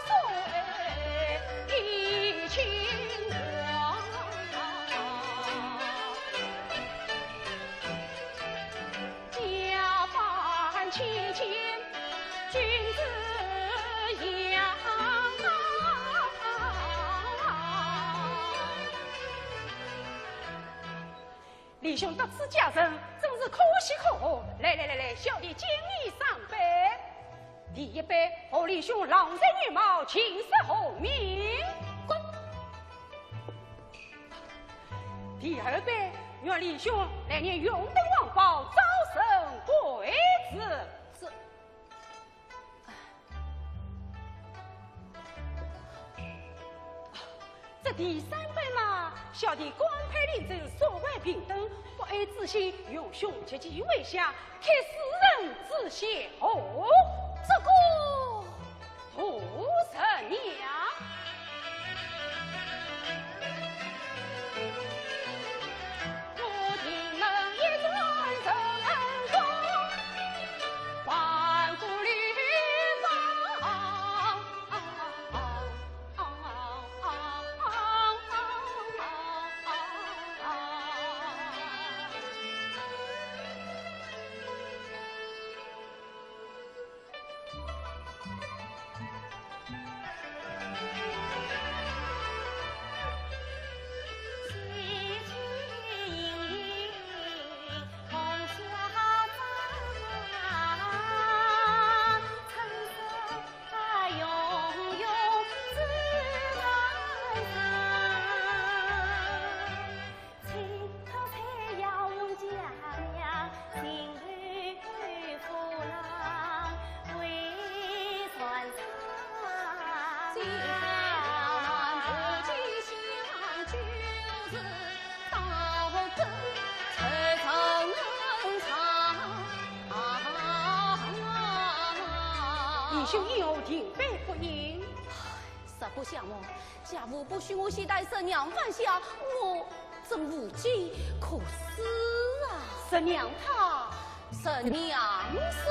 Speaker 3: 随一亲王。家饭亲亲，君子养。李兄得此佳人，真是可喜可贺。来，小弟敬你3杯。第一杯，和李兄郎才女貌，琴瑟和鸣。滚。第二杯，愿李兄来年永登王宝，早生贵子。这第3杯嘛，小弟官派领州，所谓平等，不爱之心，用兄结其为下，开世人之先后。这个屠城娘。兄有停杯不言，
Speaker 1: 不想我，家父不许我携带神娘返乡，我怎无计可施啊？
Speaker 4: 神娘她，
Speaker 1: 神娘是。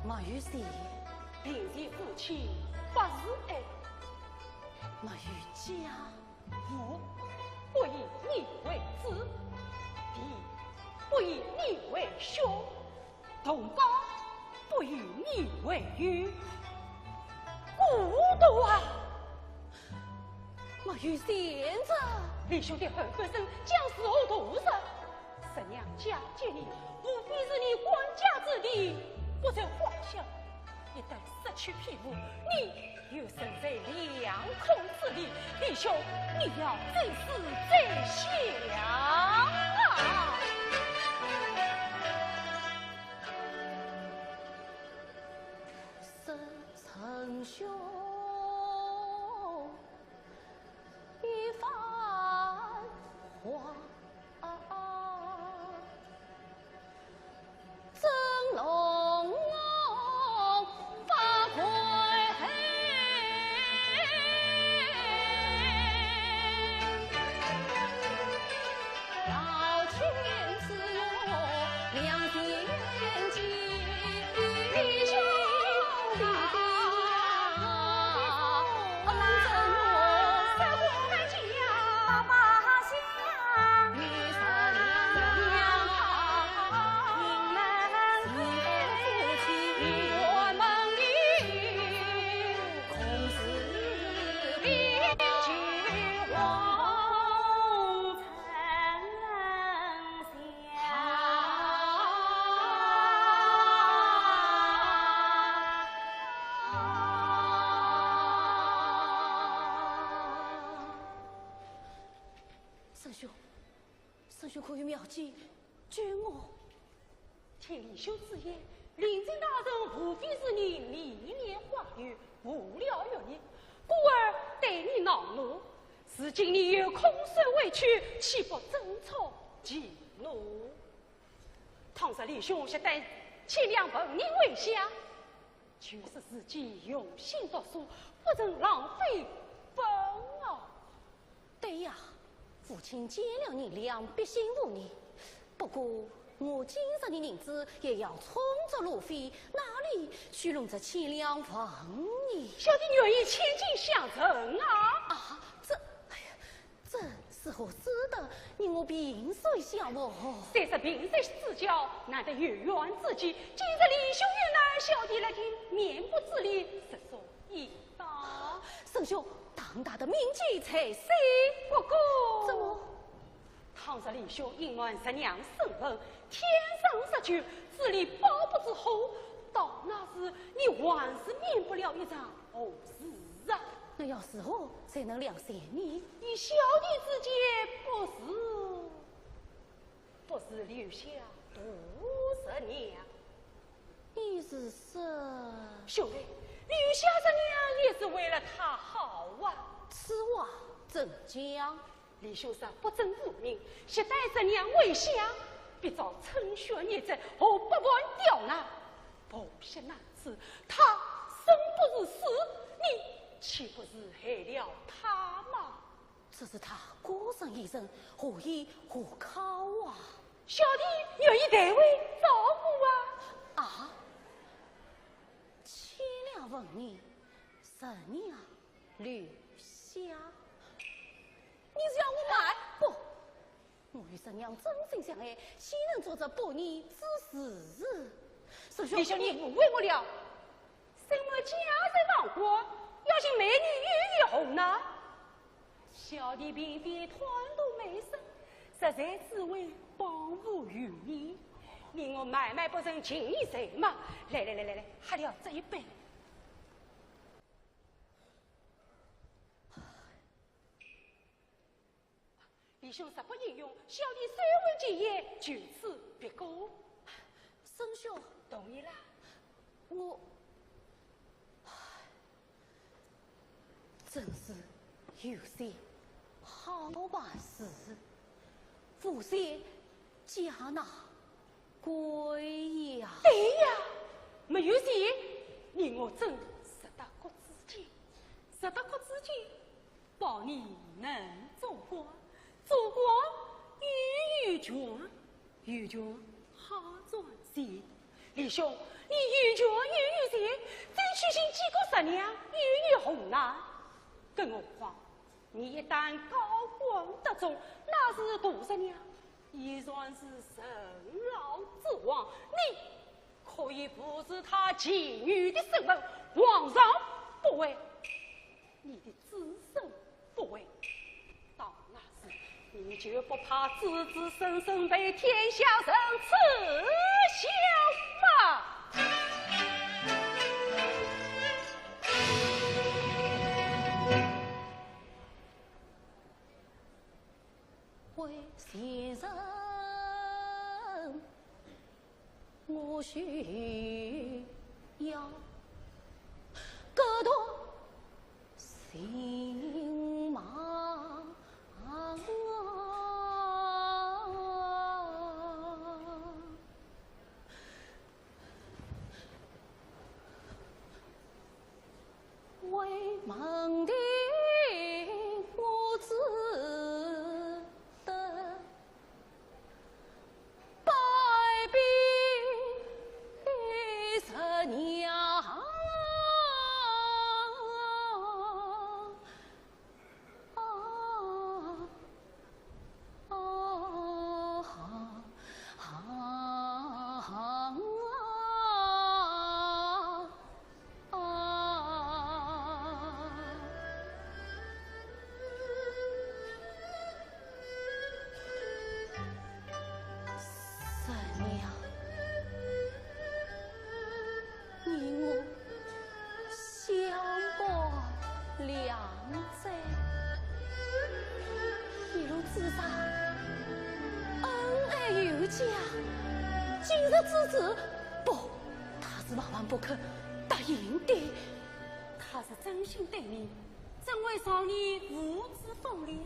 Speaker 1: 马玉喜，
Speaker 4: 平日夫妻不是爱，
Speaker 1: 马玉家，
Speaker 4: 父不以你为子，弟不以你为兄，同胞不以你为友，孤独啊！
Speaker 1: 马玉先生，
Speaker 4: 你兄弟后半生将死后屠杀，神娘嫁接你，无非是你官家之地。不在话下，一旦失去庇护，你又身在两空之地，弟兄，你要怎是怎想啊？
Speaker 1: 臣兄一番话。真龙发挥，老天赐我良田基，兄弟圣兄可有妙计救我？
Speaker 4: 听李兄之言，临阵大人无非是你历年花语，无聊于你，故而对你恼怒。如今你又空手回去，岂不争吵激怒？倘若李兄携带千两文银回乡，就是自己用心读书，不曾浪费本啊！
Speaker 1: 对呀。父亲见了你俩，必信服你。不过我今日的银子也要充着路费，哪里去弄这千两文银？
Speaker 4: 小弟愿意千金相赠啊！
Speaker 1: 啊，这是何时的？你我萍水相逢，
Speaker 4: 虽是萍水之交，难得有缘之际。今日李兄遇难，小弟来听面部之礼，实属应当。
Speaker 1: 圣兄。当大的名节才是，
Speaker 4: 不过
Speaker 1: 怎么？
Speaker 4: 倘若李兄隐瞒神娘身份，天生失去，自立保不之后，到那时你还是免不了一场后事啊！
Speaker 1: 那要是何才能谅解你？
Speaker 4: 与小弟之间不是留下毒蛇娘。
Speaker 1: 意思是，
Speaker 4: 兄弟，留下这娘也是为了他好啊。
Speaker 1: 此话怎讲？
Speaker 4: 李兄上不争无名，携带着娘为相，必遭趁血孽债和百万刁难。不惜男子，他生不如死，你岂不是害了他吗？
Speaker 1: 这是他孤身一人，何依何靠啊？
Speaker 4: 小弟愿意代为照顾啊！
Speaker 1: 啊！千两问你，神娘留下。你是要我卖？不，我与神娘真心相爱，岂能做这不义之事？
Speaker 4: 李兄，你误会我了。什么家人亡国，要请美女与玉红呢？小弟并非团路媚生，实在只为帮扶于你。令我买卖不成，请你谁嘛？来，喝了这一杯。李兄实不应用，小弟虽为结业，就此别过。
Speaker 1: 生兄，
Speaker 4: 同意啦。
Speaker 1: 我，真是有些好办事。父亲家那贵呀！
Speaker 4: 对呀，没有钱，你我真十大国之间，十大国之间，保你能做官，做官与权，与权好赚钱。李兄，你与权与钱，争取请几个十娘与红男。更何况，你一旦高官得中，那是杜十娘，也算是神老之王。你可以不是他妓女的身份，皇上不为，你的子孙不为，到那时你就不怕子子孙孙被天下人耻笑吗？
Speaker 1: 为先生，我需要割断心忙。为门的我只得拜别十娘。今日之子，不，他是万万不可答应的。
Speaker 4: 他是真心对你，怎会让你无知风流？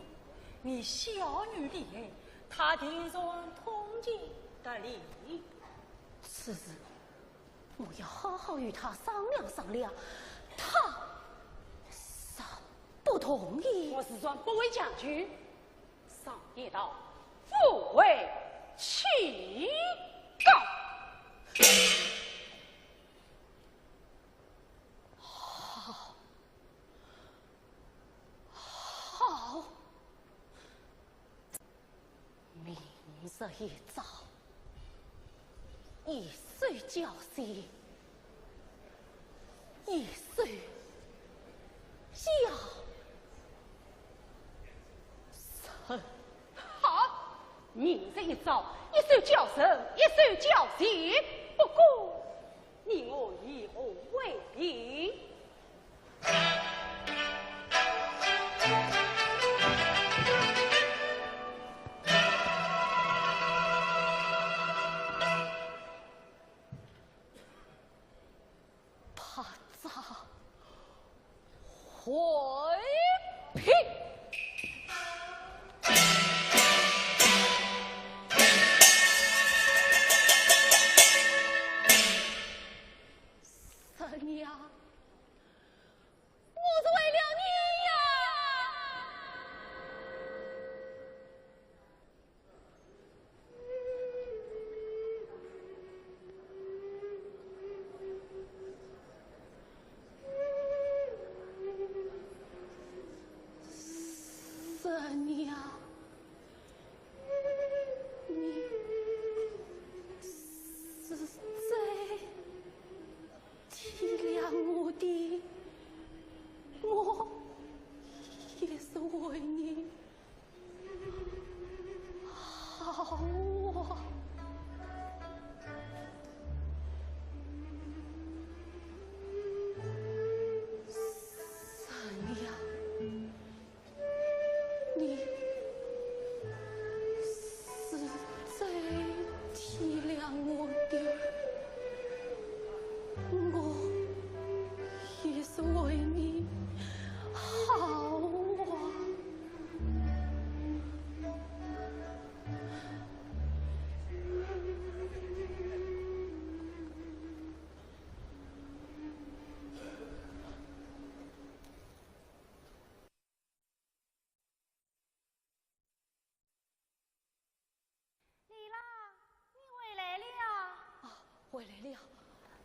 Speaker 4: 你小女厉害，他定然通情达理。
Speaker 1: 此事我要好好与他商量商量。他尚不同意。
Speaker 4: 我是说不为将军，上一道复为启告。
Speaker 1: 好，明日一早，一岁交息，一岁交生。
Speaker 4: 好，明日一早，一岁交生，一岁交息。不过，你我以后为敌。
Speaker 1: 怕早回平。回来了，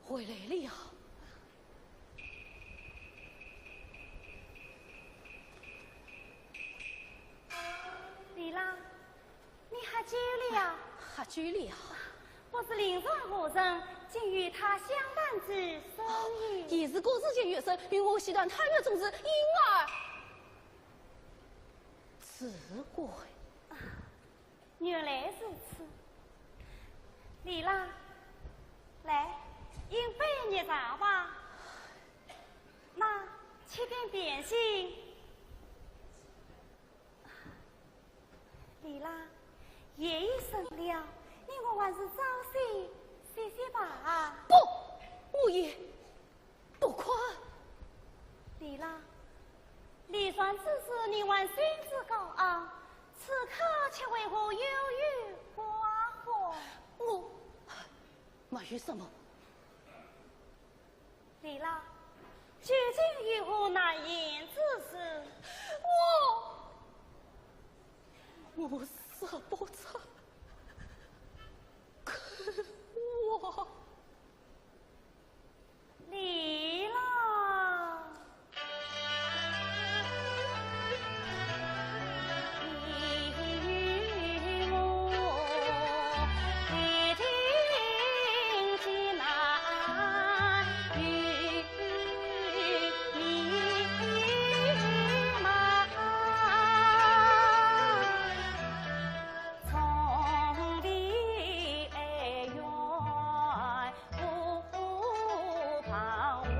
Speaker 1: 回来了。
Speaker 2: 李郎，你喝酒了？
Speaker 1: 喝酒了。
Speaker 2: 我是临床和尚，竟与他相伴之生意。
Speaker 1: 也是各自间约生，与我希望他月种子婴儿自归。
Speaker 2: 原来如此。李郎，来，饮杯热茶吧。那吃点点心。李郎，夜已深了，你我还是早些歇歇吧。
Speaker 1: 不，我也不困。
Speaker 2: 李郎，李双此时你还心志高昂，此刻却为何忧郁寡欢？
Speaker 1: 我没有什么。
Speaker 2: 李郎，究竟如何难言之事？
Speaker 1: 我舍不得，可我
Speaker 2: 李郎，你我一定艰难与你满。从离哀怨不彷徨，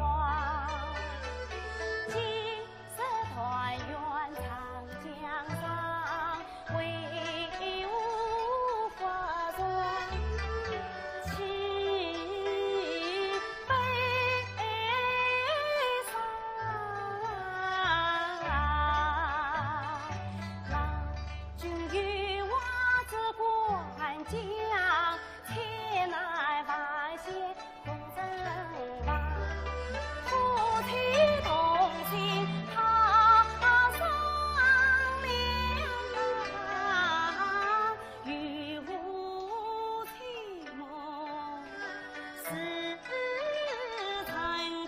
Speaker 2: 今日团圆长江上，为吾化妆，岂悲伤？郎君与我这关江，千难万险共身亡。夫妻同心他商量，与吾情梦是成汤。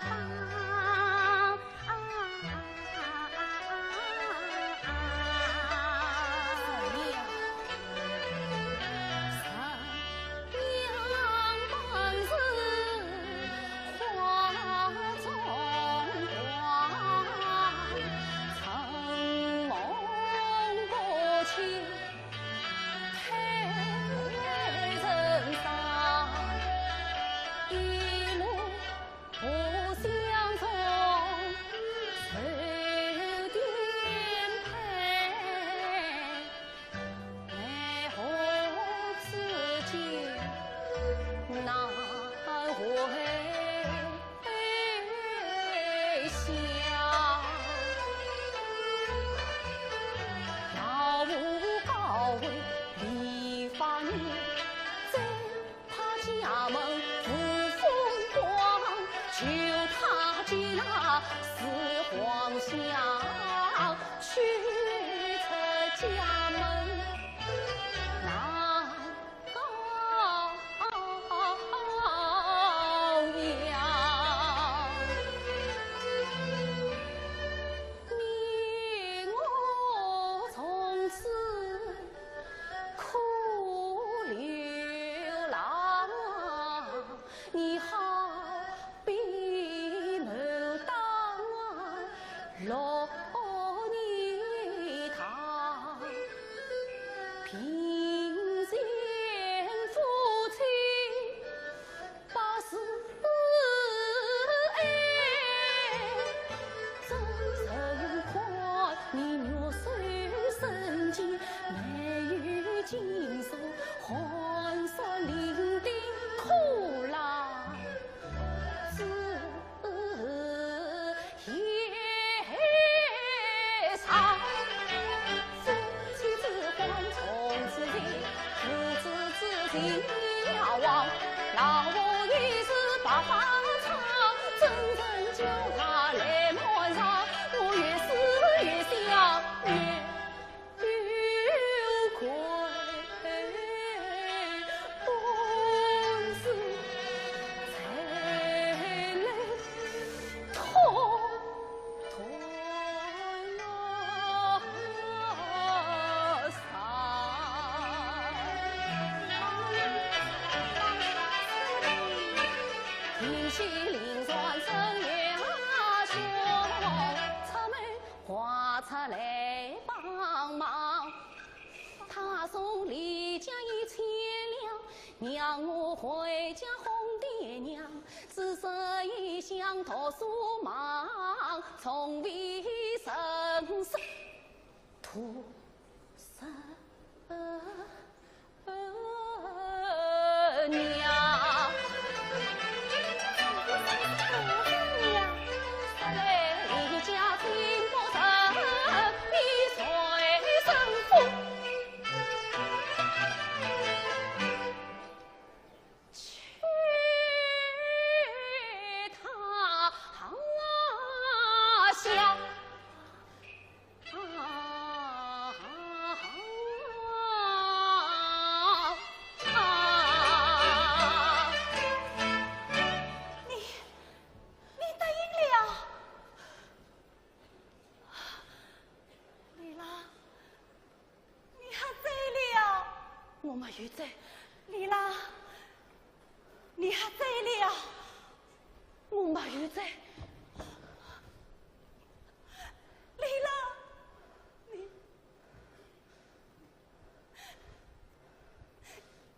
Speaker 1: 让我回家哄爹娘，只身异乡读书忙，从未生死徒生娘。玉在，
Speaker 2: 丽拉，你还在了？
Speaker 1: 我没有在。
Speaker 2: 丽拉，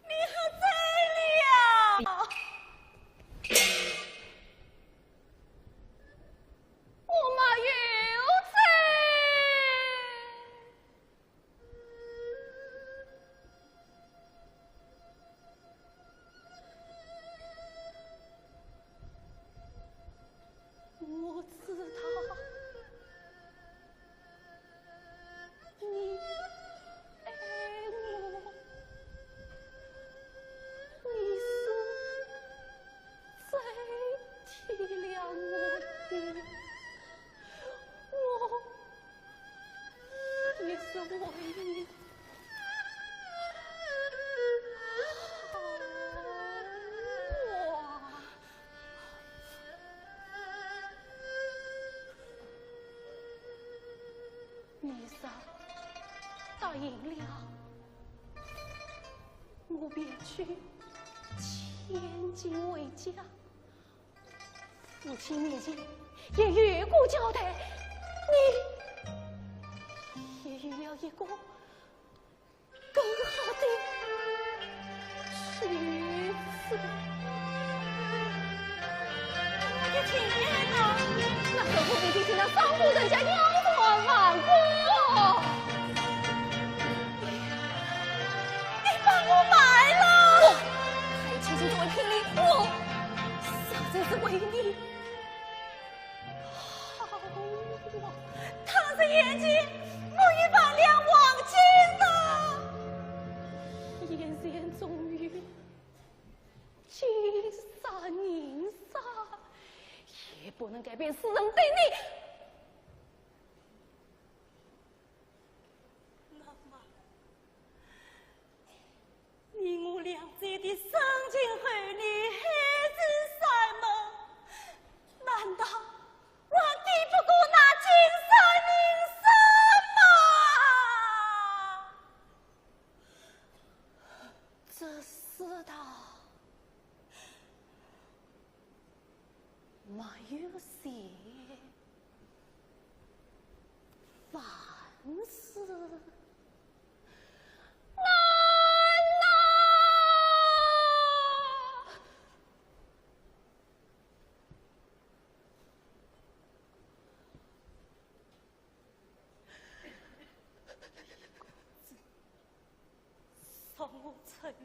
Speaker 2: 你还在了？
Speaker 1: 我没有在。我知道你爱我，你是最体谅我的，我也是为你你嫂答应了，我便去千金为家。父亲面前也越过交代，你也有了一个更好的妻子。
Speaker 2: 我的天哪！
Speaker 1: 那何不必听那丧夫人家摇头满过？
Speaker 2: 你把我卖了！
Speaker 1: 我太清心作为聘礼，我实在是为你好啊！
Speaker 2: 他的眼睛，我已把两忘尽了。
Speaker 1: 燕然终于金杀银杀，也不能改变世人对你。
Speaker 2: 那么，你我两者的深情儿女还是什么？难道还抵不过那金山银山吗？
Speaker 1: 这世道没有谁，凡事难呐！
Speaker 2: 送我出狱，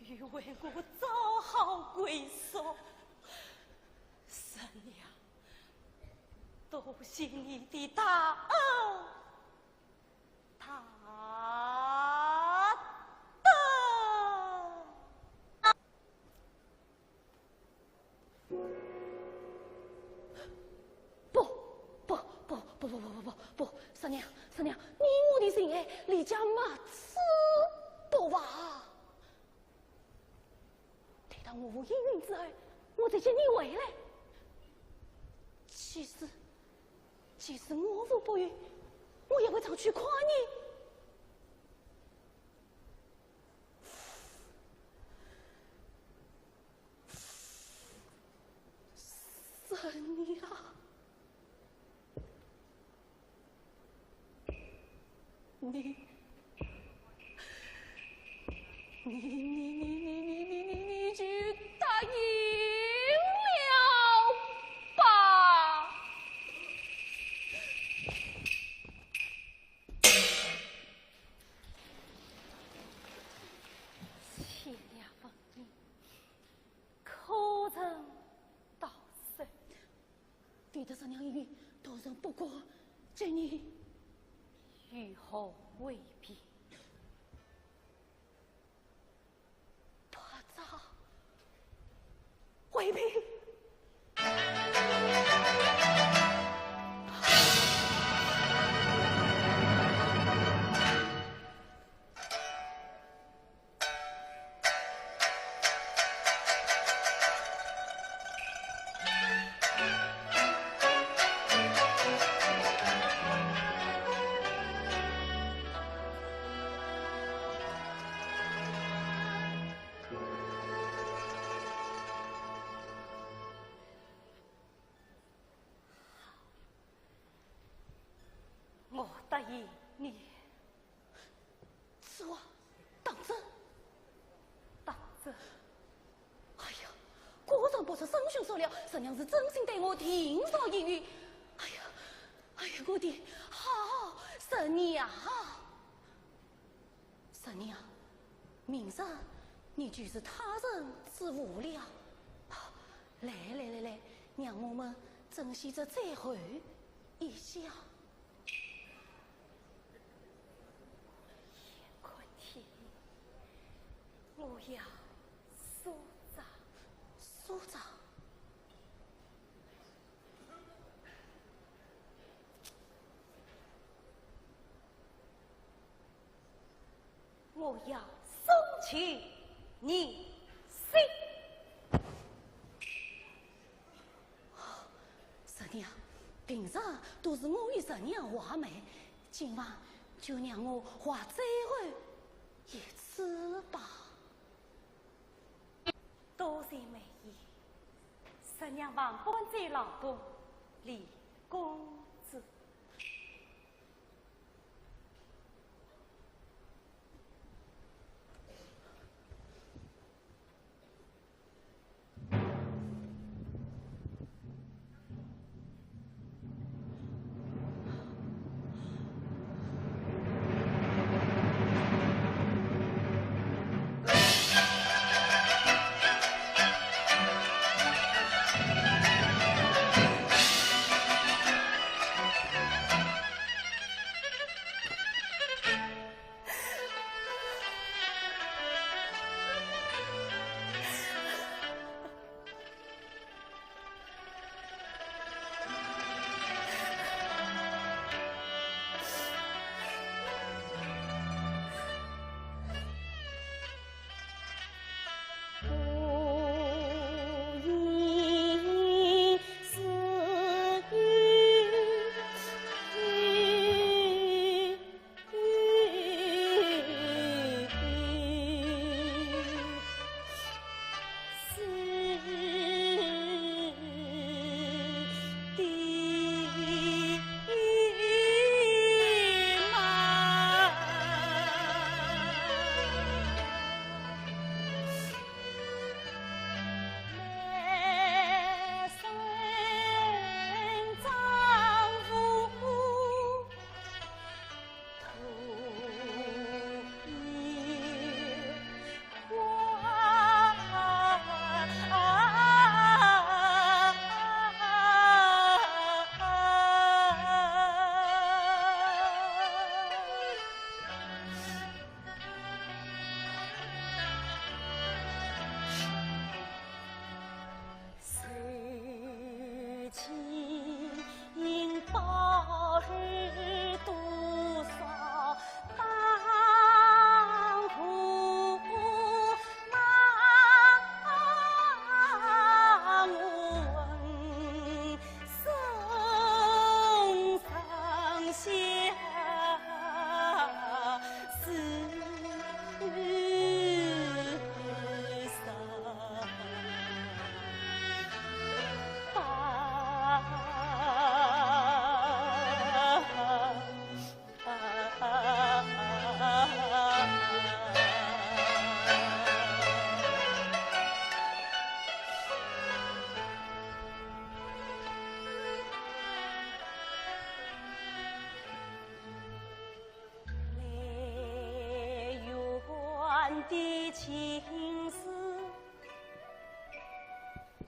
Speaker 2: 欲为我早好归宿。神娘，多谢你的大恩大德。不，三娘，你我的心爱，离家没此不话。待到我无应允之后，我再接你回来。即使我父不允，我也会常去夸你。三娘，
Speaker 1: 你就答应了吧？千两分银，可曾到手？费得三娘一语，大人不过这你如何为避？回避。我答应你，是我当真，当真。哎呀，果然不出生兄所料，神娘是真心对我听上一语。哎呀，我的好神娘，神娘，明日你就是他人之物了。来，让我们珍惜这最后一笑。我要苏长，我要送去你心。神娘，平常都是我与神娘话媒，今晚就让我话最后一次吧。多谢美意，神娘万般在劳动，李公子。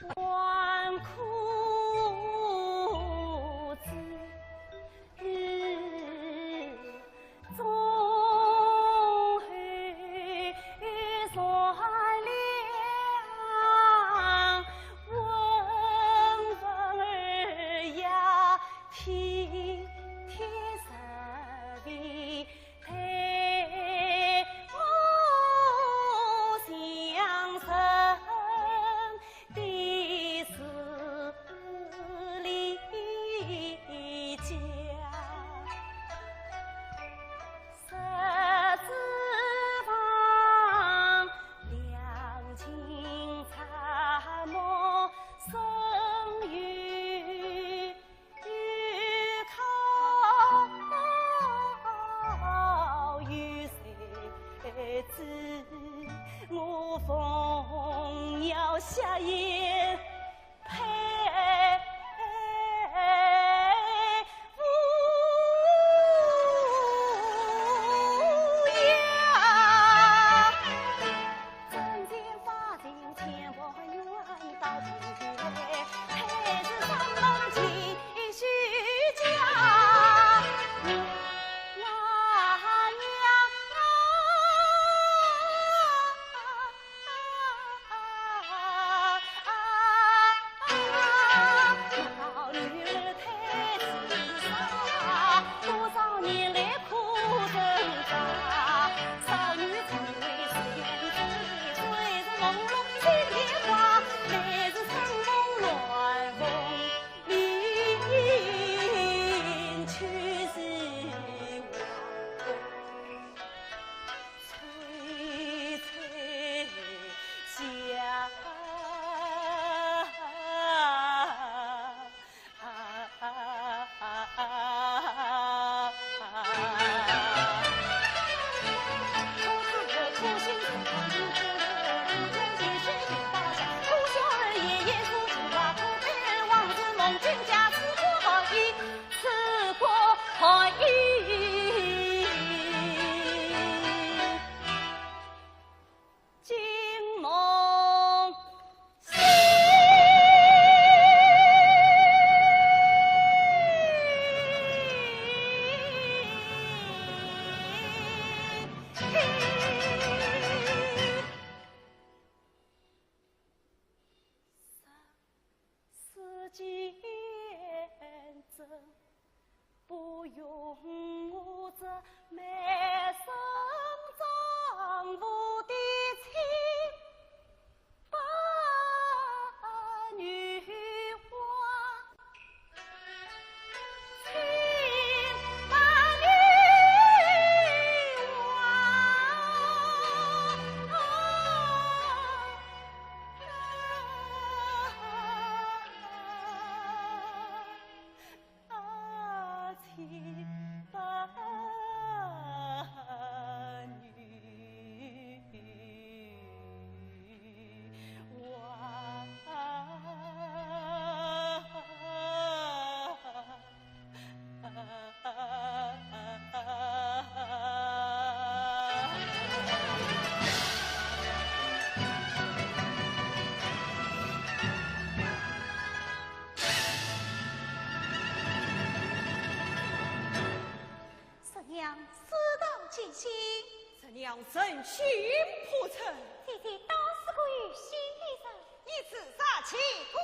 Speaker 4: 纨绔子日中后善良，温文尔雅，体贴实惠，待我相称的是李家。十指坊，两情参谋，生于靠有谁知？我奉要下言配无恙。真情发情千万缘，到头来还是三门继续讲。我娘老女儿太自傻，多少年来苦挣扎，少女成为仙子，虽是朦胧心变化，来是乘风乱风里，却是我翠翠香。金梦醒。世间真不用我这满身丈夫的亲把女娃，亲把女娃，亲把
Speaker 2: 十娘死到尽心，
Speaker 4: 十娘真心破城，
Speaker 2: 姐姐当是个有心的人，
Speaker 3: 你自杀起故。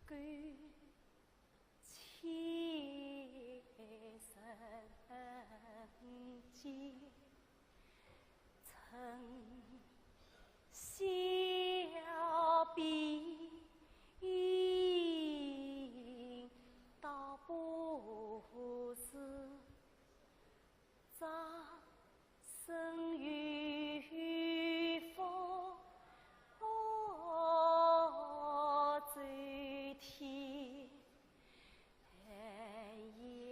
Speaker 4: 感情深结，曾小兵倒不是张生于风最天涯。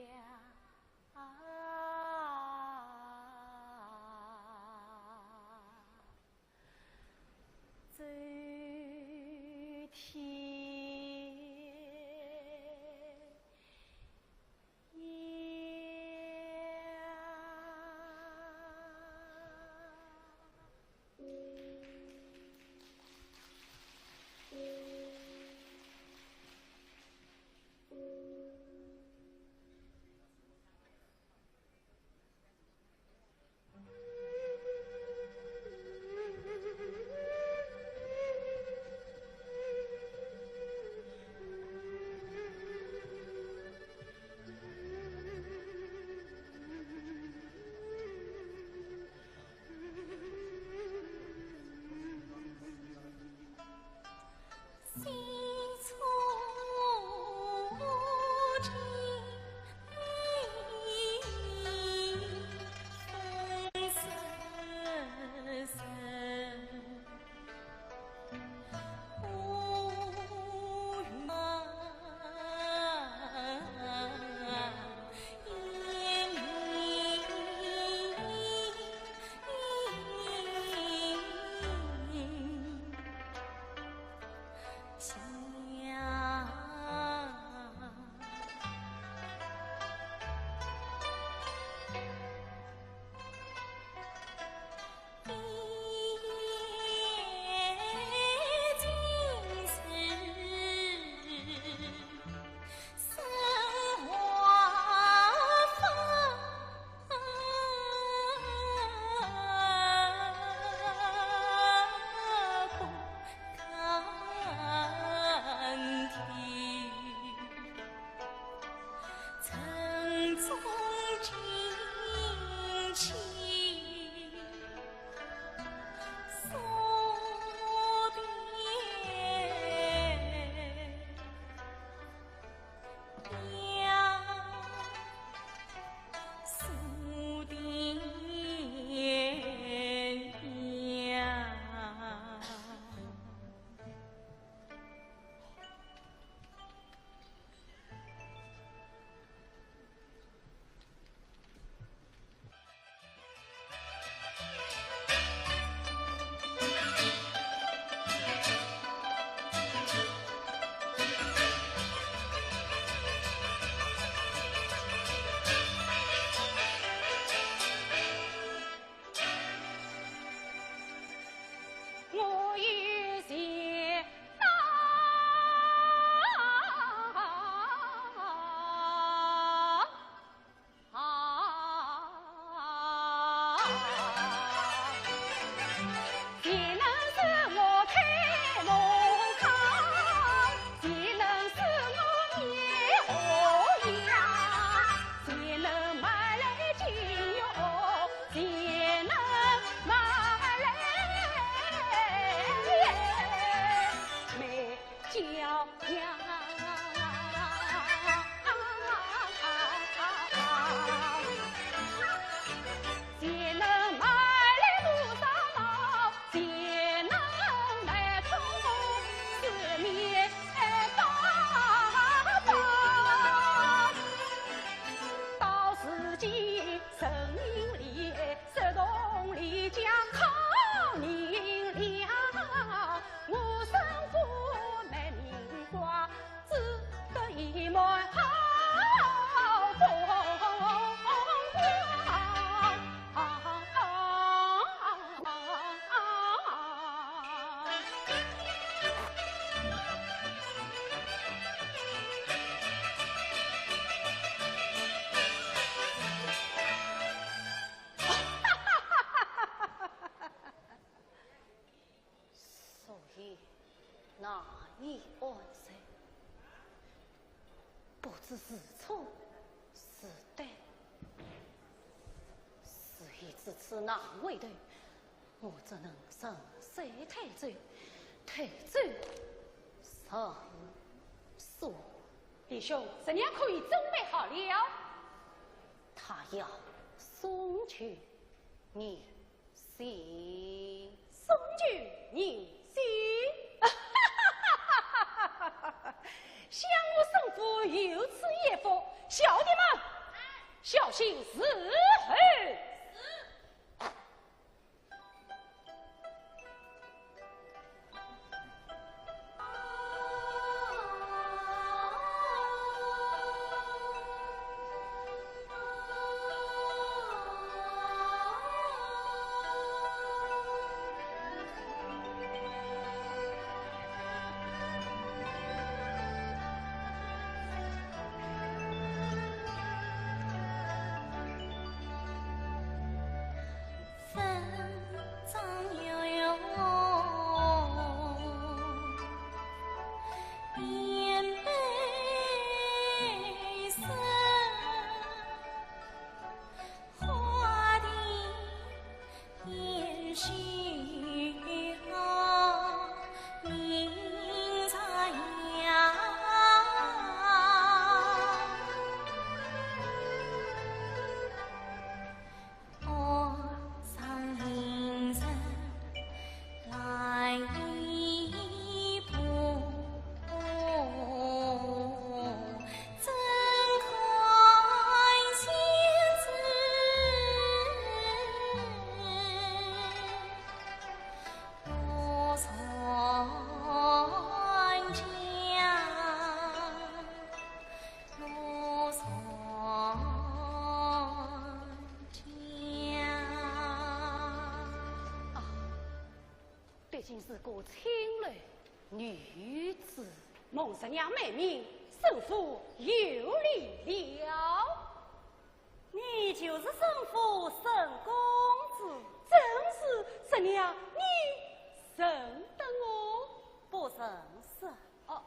Speaker 1: 那一安生，不知是错是对，事已至此难为的，我只能深谁退走，退走上诉。
Speaker 4: 弟兄，这样可以准备好了。
Speaker 1: 他要送去你心，
Speaker 4: 送去你心。想我生父有此一福，小弟们小心伺候。
Speaker 1: 竟是个清冷女子，
Speaker 4: 孟十娘美名，生父有礼了。你就是生父沈公子，正是十娘，你认得我？不认识。哦，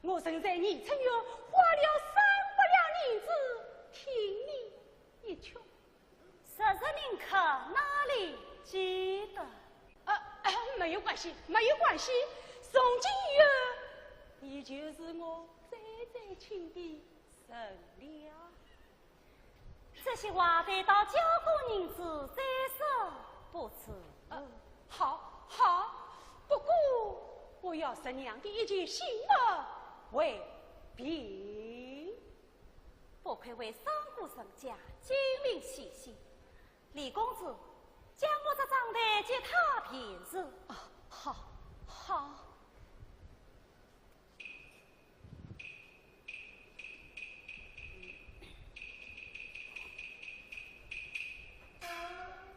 Speaker 4: 我曾在你春月花了300两银子听你一曲，10人客哪里记得？没有关系，没有关系。从今以后，你就是我最最亲的神了。这些话得到交过银子再说，不迟。好，好。不过我要十娘的一件新物为凭。不愧为上古神家精灵细细，李公子。将我这账单借他便是。好，好。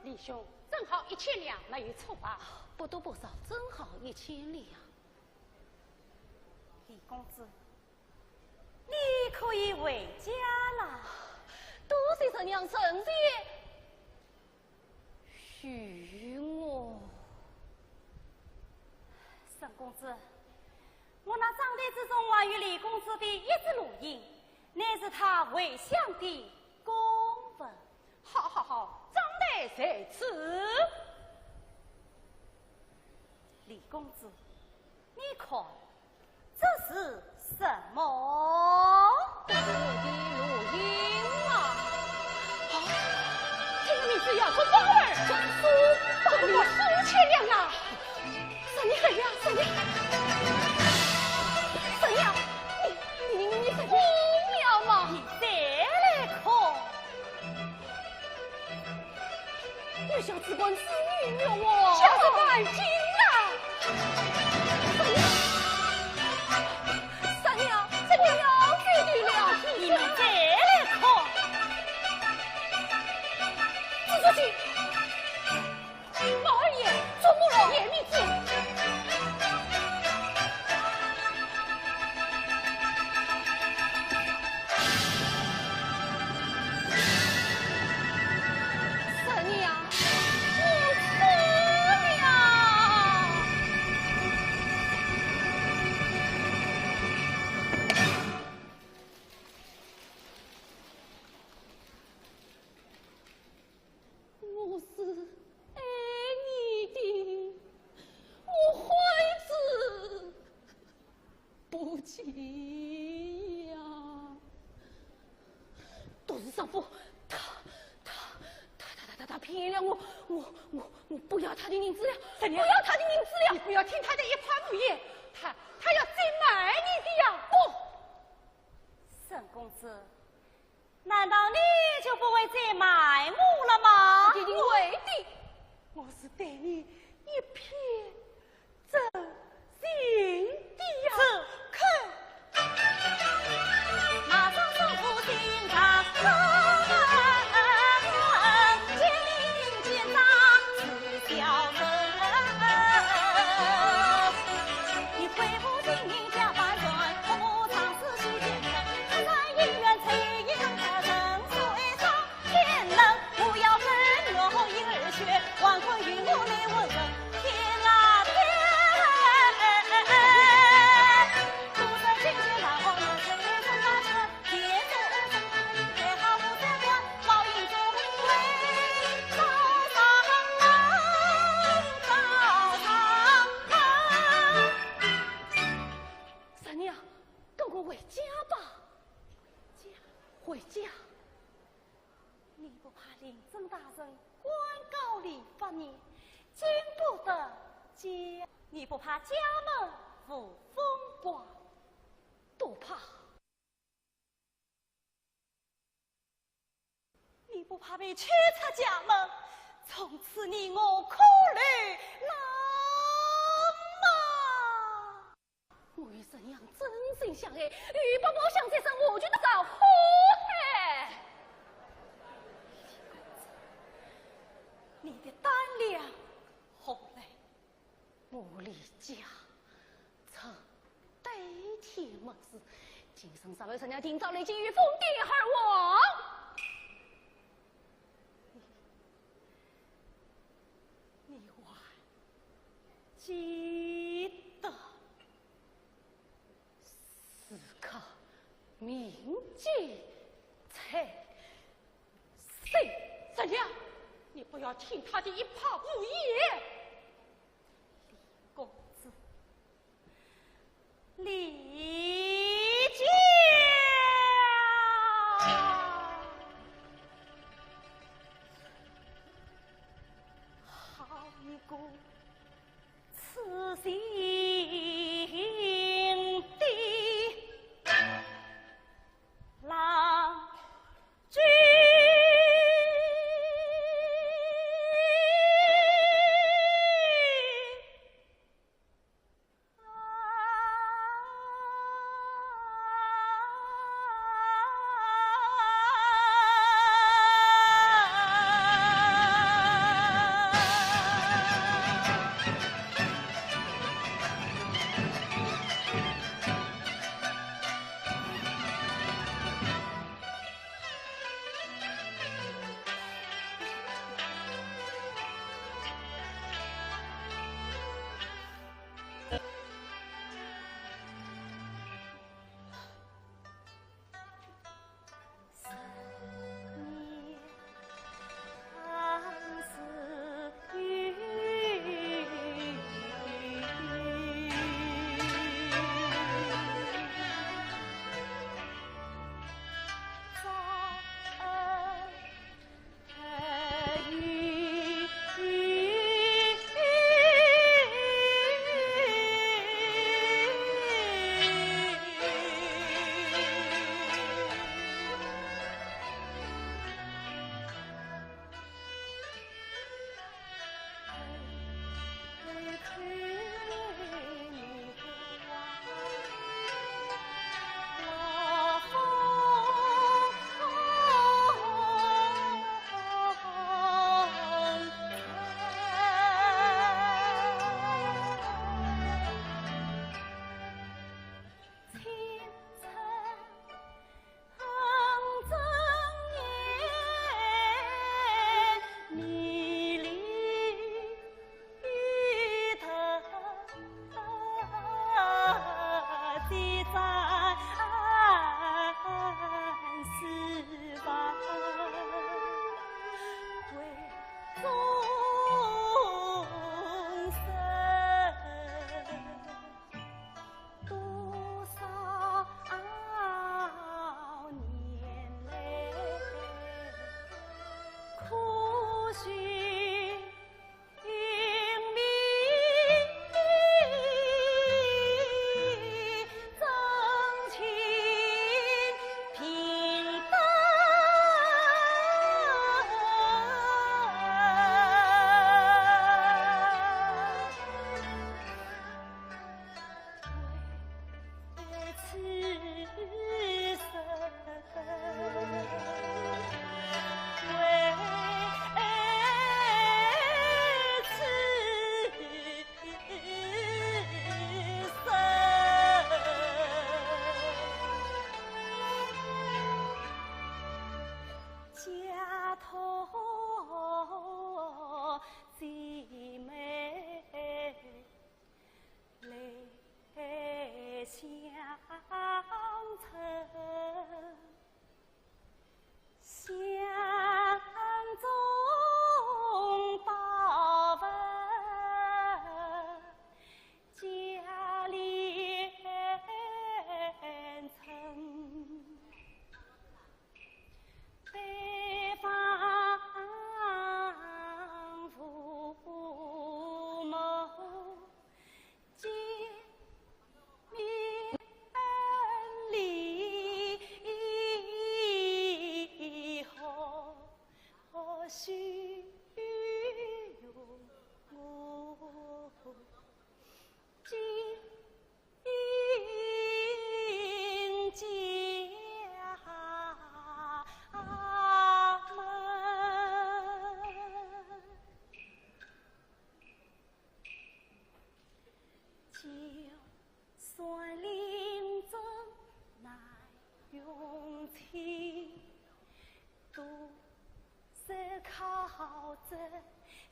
Speaker 4: 李兄，正好1000两，没有错吧？
Speaker 1: 不多不少，正好1000两。
Speaker 4: 李公子，你可以回家了。
Speaker 1: 多谢神娘圣谢。许我，
Speaker 4: 沈公子，我那账单之中还有李公子的一纸录音，乃是他回乡的公文。好好好，账单在此。李公子，你看这是什么？
Speaker 1: 这是我的录音啊！
Speaker 4: 听名字要说包儿转书，你4000两啊！神娘呀，神娘，神娘，你是疯了吗？你再来看，你想自关自女了我？下是半斤啊！神娘，神娘，神娘。
Speaker 1: 呀，都是丈夫，他骗了我不要他的银子了，不要他的银子了，
Speaker 3: 你不要听他的一花五言，他要再买你的呀！
Speaker 2: 不，沈公子，难道你就不会再买母了吗？
Speaker 1: 一定会的。
Speaker 3: 我是对你一片真心的呀！看，
Speaker 2: 马上送出新章程，千里见长是小人。你恢复金银加万转，不尝四喜见证，自然姻缘催一能得人水上天能，不要分肉婴儿血，万坤云雾内问人，天啊天！独生金雀难忘人，谁人大成？天中生太好不三观，报应中为早上门，早上门。
Speaker 1: 三娘，跟我回家吧。回家。
Speaker 2: 你不怕领政大人官告你发你，经不得家？你不怕家门负风光？
Speaker 1: 都怕。
Speaker 2: 你不怕被驱出家门？从此你我苦旅郎吗？
Speaker 1: 我与沈阳真心相爱，与宝宝相这生，我觉得遭祸害。
Speaker 2: 你的胆量好嘞！
Speaker 1: 我离家曾对天盟誓，今生3位陈娘今朝立即与封地而亡。
Speaker 2: 你还记得？
Speaker 1: 此刻铭记在心。
Speaker 3: 三娘，你不要听他的一炮五言。
Speaker 2: 公子，李家好一个痴心的郎君。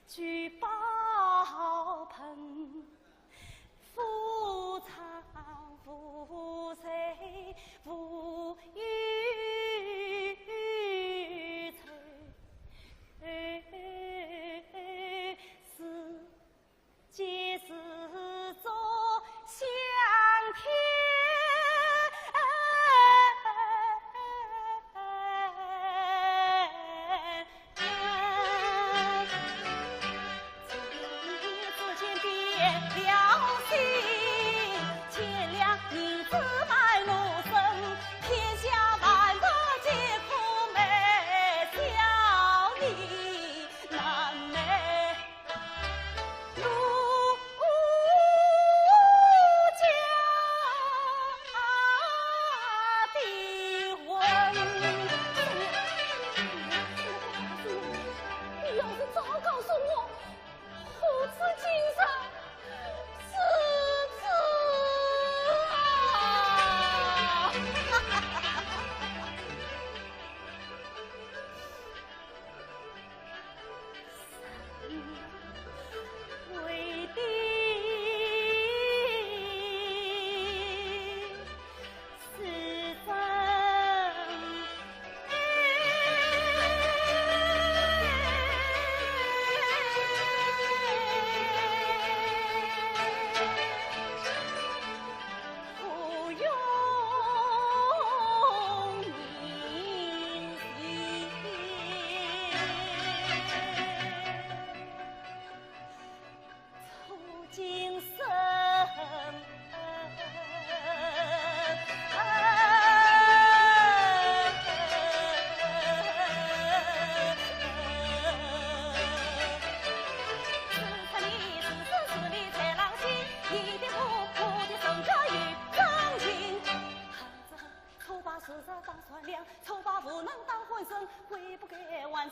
Speaker 2: 聚宝盆，夫唱妇随，妇与催，世皆是作香甜。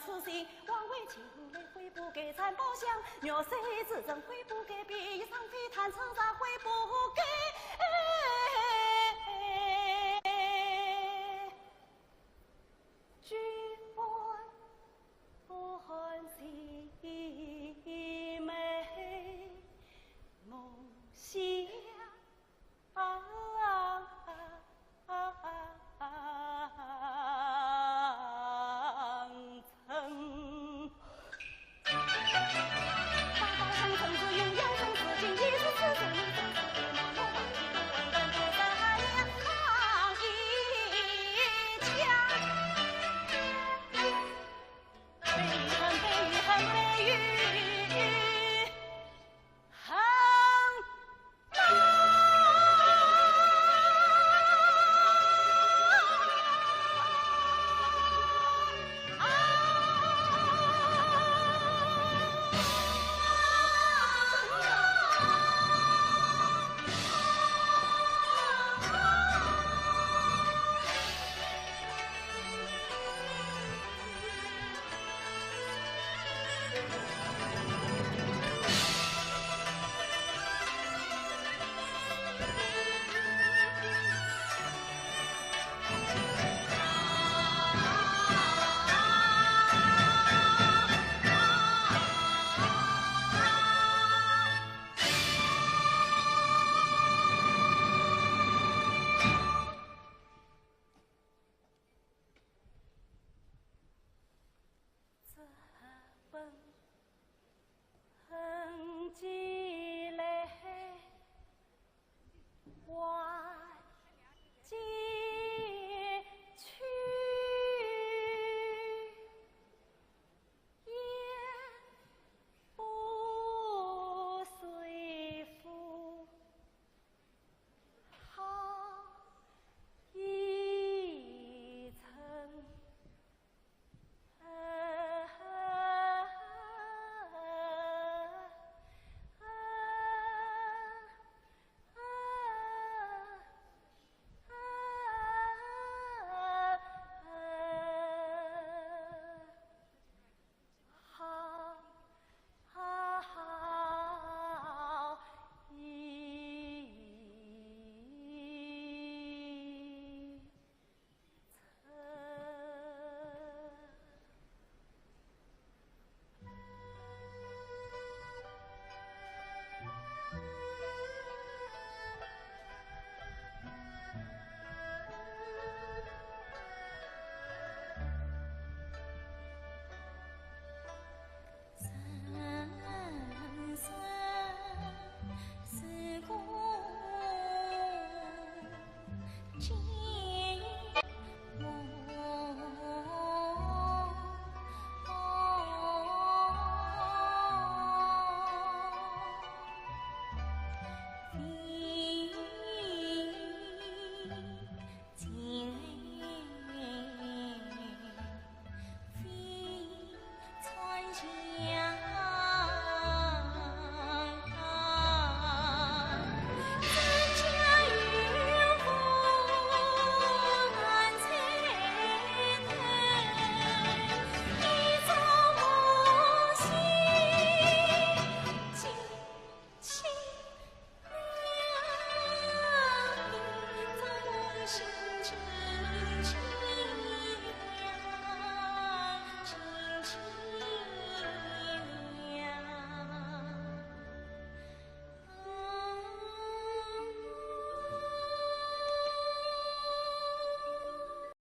Speaker 2: 此心，枉为情泪悔不给残宝香，若谁自证悔不给，比上飞弹成啥悔不给。